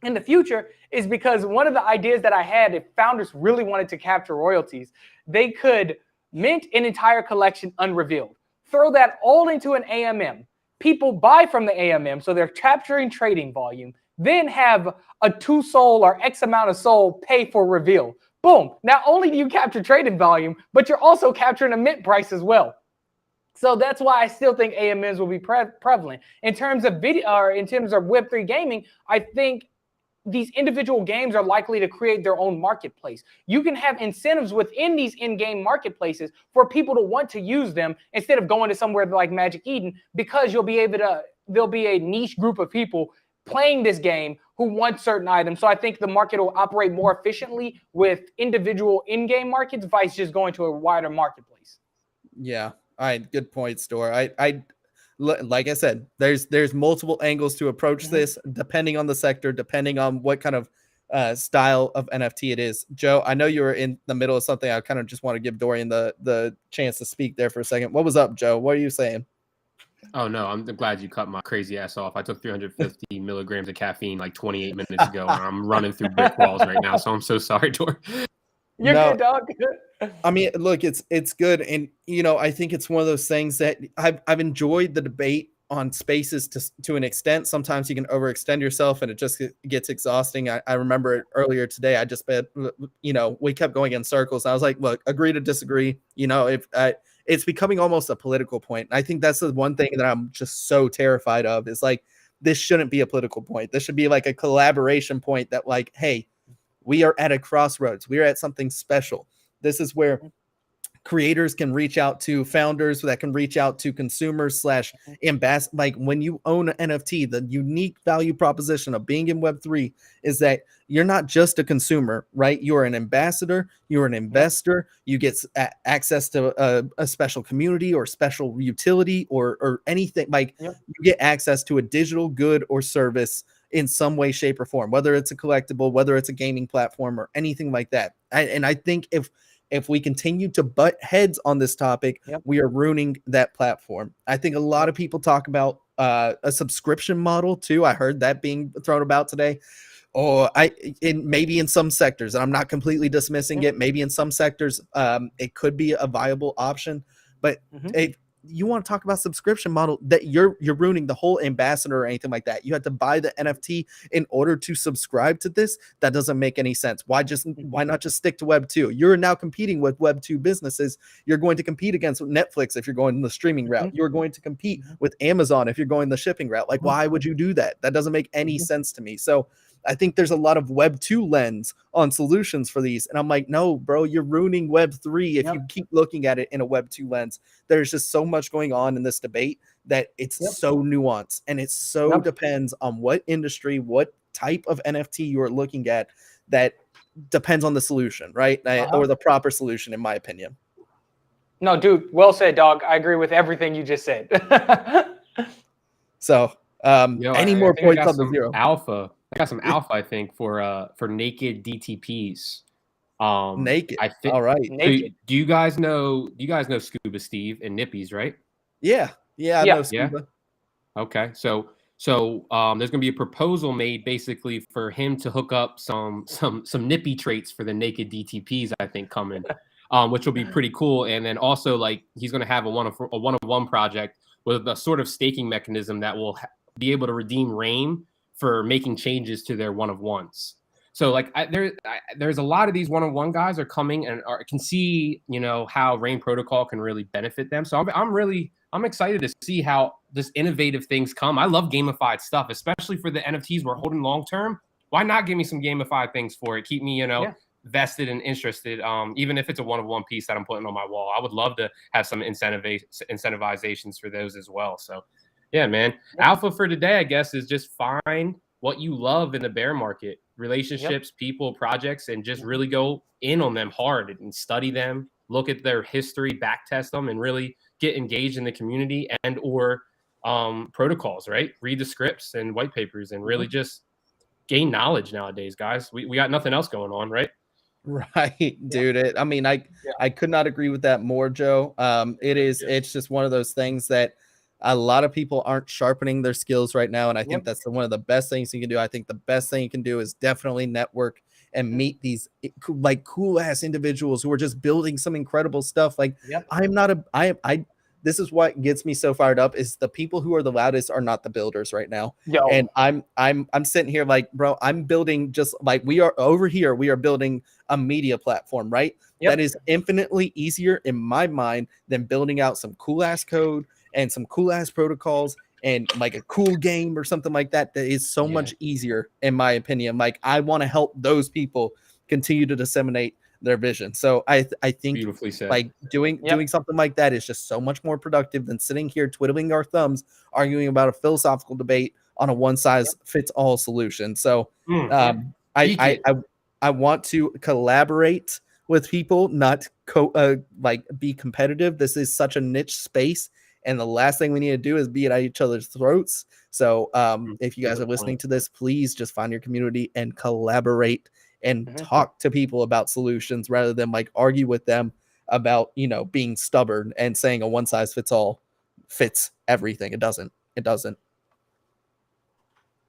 in the future is because one of the ideas that I had, if founders really wanted to capture royalties, they could mint an entire collection unrevealed, throw that all into an AMM. People buy from the AMM, so they're capturing trading volume, then have a 2 SOL or X amount of SOL pay for reveal. Boom. Not only do you capture trading volume, but you're also capturing a mint price as well. So that's why I still think AMMs will be prevalent. In terms of video or in terms of Web3 gaming, I think these individual games are likely to create their own marketplace. You can have incentives within these in-game marketplaces for people to want to use them instead of going to somewhere like Magic Eden, because there'll be a niche group of people playing this game who want certain items. So I think the market will operate more efficiently with individual in-game markets versus just going to a wider marketplace. Yeah. All right, good point, Store. I like I said, there's multiple angles to approach this, depending on the sector, depending on what kind of style of NFT it is. Joe, I know you were in the middle of something. I kind of just want to give Dorian the chance to speak there for a second. What was up, Joe? What are you saying? Oh no, I'm glad you cut my crazy ass off. I took 350 milligrams of caffeine like 28 minutes ago, and I'm running through brick walls right now. So I'm so sorry, Dorian. You're good, dog. I mean, look, it's good, and you know, I think it's one of those things that I've enjoyed the debate on spaces to an extent. Sometimes you can overextend yourself, and it just gets exhausting. I remember earlier today, I just we kept going in circles. I was like, look, agree to disagree. You know, it's becoming almost a political point. I think that's the one thing that I'm just so terrified of is like this shouldn't be a political point. This should be like a collaboration point that like, hey, we are at a crossroads. We are at something special. This is where creators can reach out to founders, that can reach out to consumers / ambassadors. Like when you own an NFT, the unique value proposition of being in Web3 is that you're not just a consumer, right? You're an ambassador, you're an investor, you get access to a special community or special utility or anything. Like you get access to a digital good or service in some way, shape, or form, whether it's a collectible, whether it's a gaming platform or anything like that. And I think if we continue to butt heads on this topic, we are ruining that platform. I think a lot of people talk about a subscription model too. I heard that being thrown about today. Or maybe in some sectors, and I'm not completely dismissing it. Maybe in some sectors, it could be a viable option. But you want to talk about subscription model, that you're ruining the whole ambassador or anything like that. You have to buy the NFT in order to subscribe to this. That doesn't make any sense. Why not just stick to Web 2? You're now competing with Web 2 businesses. You're going to compete against Netflix if you're going the streaming route. You're going to compete with Amazon if you're going the shipping route. Like, why would you do that? That doesn't make any sense to me. So I think there's a lot of Web 2 lens on solutions for these. And I'm like, no, bro, you're ruining Web 3 if you keep looking at it in a Web 2 lens. There's just so much going on in this debate that it's so nuanced, and it so depends on what industry, what type of NFT you're looking at. That depends on the solution, right? Or the proper solution, in my opinion. No, dude, well said, dog. I agree with everything you just said. So any more points on the zero? Alpha. I got some alpha, I think, for naked DTPs. Naked. All right. Naked. So do you guys know Scuba Steve and Nippies, right? Yeah. I know Scuba. Okay. So there's gonna be a proposal made basically for him to hook up some nippy traits for the naked DTPs, I think, coming, which will be pretty cool. And then also, like, he's gonna have a one-of-one project with a sort of staking mechanism that will be able to redeem RAIN for making changes to their one-of-ones. So like there's a lot of these one-of-one guys are coming and can see, how RAIN protocol can really benefit them. So I'm excited to see how this innovative things come. I love gamified stuff, especially for the NFTs we're holding long-term. Why not give me some gamified things for it? Keep me, vested and interested. Even if it's a one-of-one piece that I'm putting on my wall, I would love to have some incentivizations for those as well. So yeah, man. Alpha for today, I guess, is just find what you love in the bear market, relationships, people, projects, and just really go in on them hard and study them, look at their history, backtest them, and really get engaged in the community and or protocols, right? Read the scripts and white papers and really just gain knowledge nowadays, guys. We got nothing else going on, right? Right, dude. I could not agree with that more, Joe. It's just one of those things that a lot of people aren't sharpening their skills right now, and I think that's one of the best things you can do. I think the best thing you can do is definitely network and meet these like cool ass individuals who are just building some incredible stuff. Like this is what gets me so fired up, is the people who are the loudest are not the builders right now. And I'm sitting here like, bro, I'm building, just like we are over here, we are building a media platform, right? That is infinitely easier in my mind than building out some cool ass code and some cool ass protocols and like a cool game or something like that. That is so much easier, in my opinion. Like, I want to help those people continue to disseminate their vision. So I think beautifully said. Like doing something like that is just so much more productive than sitting here twiddling our thumbs, arguing about a philosophical debate on a one size fits all solution. So I want to collaborate with people, not be competitive. This is such a niche space, and the last thing we need to do is be at each other's throats. So if you guys are listening to this, please just find your community and collaborate and talk to people about solutions rather than like argue with them about, being stubborn and saying a one size fits all fits everything. It doesn't.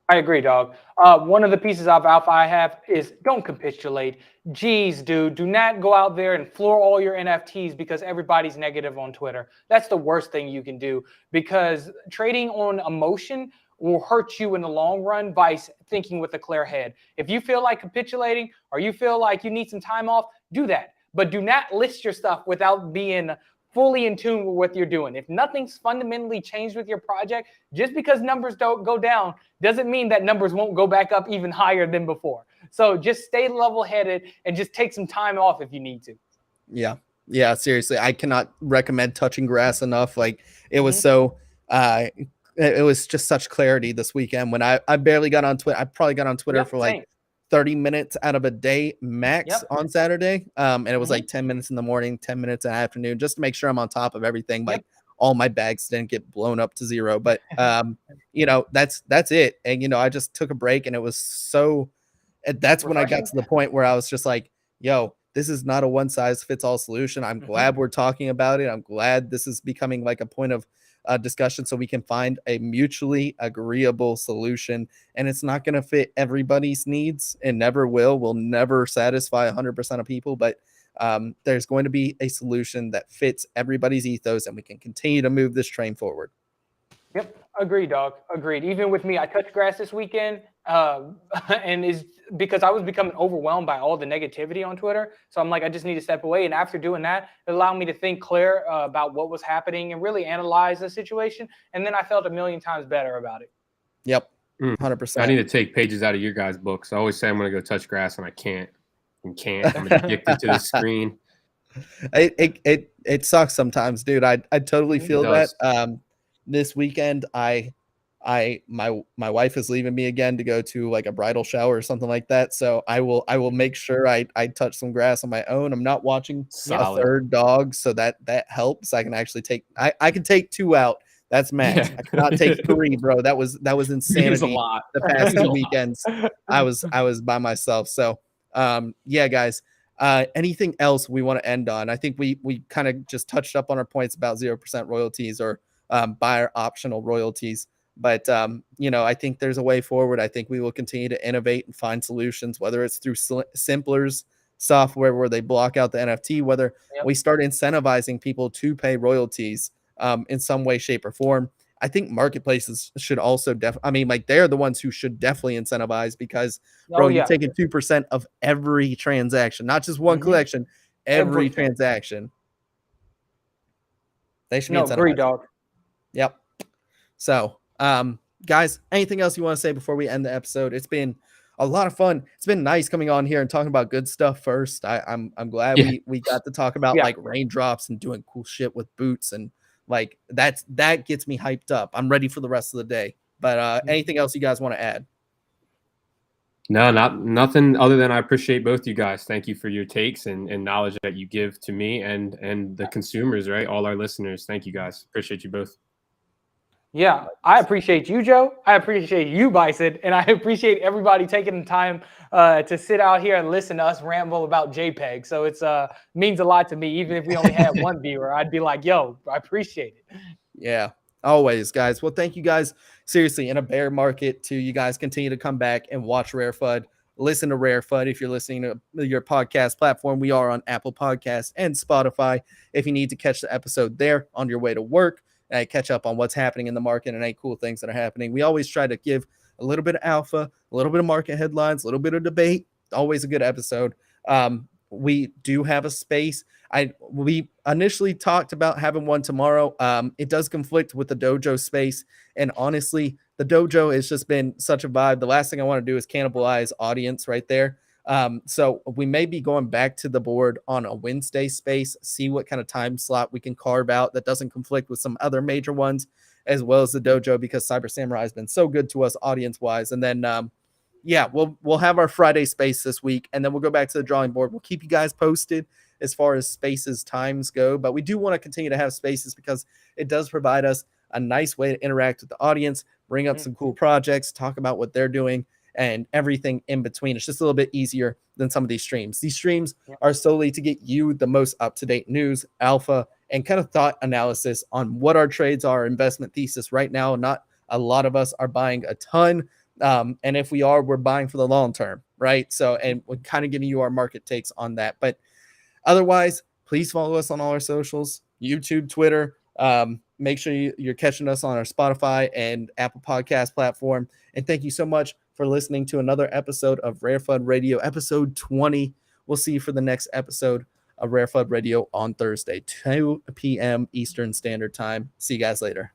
I agree, dog. One of the pieces of alpha I have is don't capitulate. Jeez, dude, do not go out there and floor all your NFTs because everybody's negative on Twitter. That's the worst thing you can do, because trading on emotion will hurt you in the long run by thinking with a clear head. If you feel like capitulating or you feel like you need some time off, do that. But do not list your stuff without being fully in tune with what you're doing. If nothing's fundamentally changed with your project, just because numbers don't go down doesn't mean that numbers won't go back up even higher than before. So just stay level-headed and just take some time off if you need to. Yeah, seriously. I cannot recommend touching grass enough. Like, it was so it was just such clarity this weekend when I barely got on Twitter. I probably got on Twitter for like 30 minutes out of a day max on Saturday. And it was like 10 minutes in the morning, 10 minutes in the afternoon, just to make sure I'm on top of everything. Like, all my bags didn't get blown up to zero, but that's it. And, I just took a break, and it was so, that's when I got to the point where I was just like, yo, this is not a one size fits all solution. I'm glad we're talking about it. I'm glad this is becoming like a point of discussion so we can find a mutually agreeable solution. And it's not going to fit everybody's needs, and never will. We'll never satisfy 100% of people, but there's going to be a solution that fits everybody's ethos, and we can continue to move this train forward. Yep, agreed, dog. Agreed. Even with me, I touched grass this weekend, and is because I was becoming overwhelmed by all the negativity on Twitter. So I'm like, I just need to step away. And after doing that, it allowed me to think clear about what was happening and really analyze the situation. And then I felt a million times better about it. Yep, 100%. I need to take pages out of your guys' books. I always say I'm going to go touch grass, and I can't. I'm addicted to the screen. It sucks sometimes, dude. I totally feel that. This weekend, my wife is leaving me again to go to like a bridal shower or something like that. So I will make sure I touch some grass on my own. I'm not watching a third dog, so that helps. I can actually take I can take 2 out. That's max. Yeah. I cannot take 3, bro. That was insanity. A lot. The past 2 weekends, I was by myself. So yeah, guys. Anything else we want to end on? I think we kind of just touched up on our points about 0% royalties or buyer optional royalties. But, I think there's a way forward. I think we will continue to innovate and find solutions, whether it's through Simpler's software where they block out the NFT, whether we start incentivizing people to pay royalties in some way, shape, or form. I think marketplaces should also they're the ones who should definitely incentivize because, you're taking 2% of every transaction, not just one collection, every transaction. They should be incentivized. Agree, dog. Yep. So, guys, anything else you want to say before we end the episode? It's been a lot of fun. It's been nice coming on here and talking about good stuff first. I'm glad we got to talk about like raindrops and doing cool shit with boots, and like that gets me hyped up. I'm ready for the rest of the day. But anything else you guys want to add? No, nothing other than I appreciate both you guys. Thank you for your takes and knowledge that you give to me and the consumers, right? All our listeners. Thank you guys. Appreciate you both. Yeah, I appreciate you, Joe. I appreciate you, Bison. And I appreciate everybody taking the time to sit out here and listen to us ramble about JPEG. So it's means a lot to me. Even if we only had one viewer, I'd be like, yo, I appreciate it. Yeah, always, guys. Well, thank you guys. Seriously, in a bear market, you guys continue to come back and watch RareFUD. Listen to RareFUD if you're listening to your podcast platform. We are on Apple Podcasts and Spotify. If you need to catch the episode there on your way to work, catch up on what's happening in the market and any cool things that are happening. We always try to give a little bit of alpha, a little bit of market headlines, a little bit of debate. Always a good episode. We do have a space. We initially talked about having one tomorrow. It does conflict with the dojo space. And honestly, the dojo has just been such a vibe. The last thing I want to do is cannibalize audience right there. So we may be going back to the board on a Wednesday space, see what kind of time slot we can carve out that doesn't conflict with some other major ones, as well as the dojo, because Cyber Samurai has been so good to us audience wise. And then, we'll have our Friday space this week, and then we'll go back to the drawing board. We'll keep you guys posted as far as spaces times go, but we do want to continue to have spaces because it does provide us a nice way to interact with the audience, bring up some cool projects, talk about what they're doing, and everything in between. It's just a little bit easier than some of these streams. These streams are solely to get you the most up-to-date news, alpha, and kind of thought analysis on what our trades are, investment thesis right now. Not a lot of us are buying a ton. And if we are, we're buying for the long term, right? So, and we're kind of giving you our market takes on that. But otherwise, please follow us on all our socials, YouTube, Twitter. Make sure you're catching us on our Spotify and Apple Podcast platform. And thank you so much for listening to another episode of RareFUD Radio, episode 20. We'll see you for the next episode of RareFUD Radio on Thursday, 2 p.m. Eastern Standard Time. See you guys later.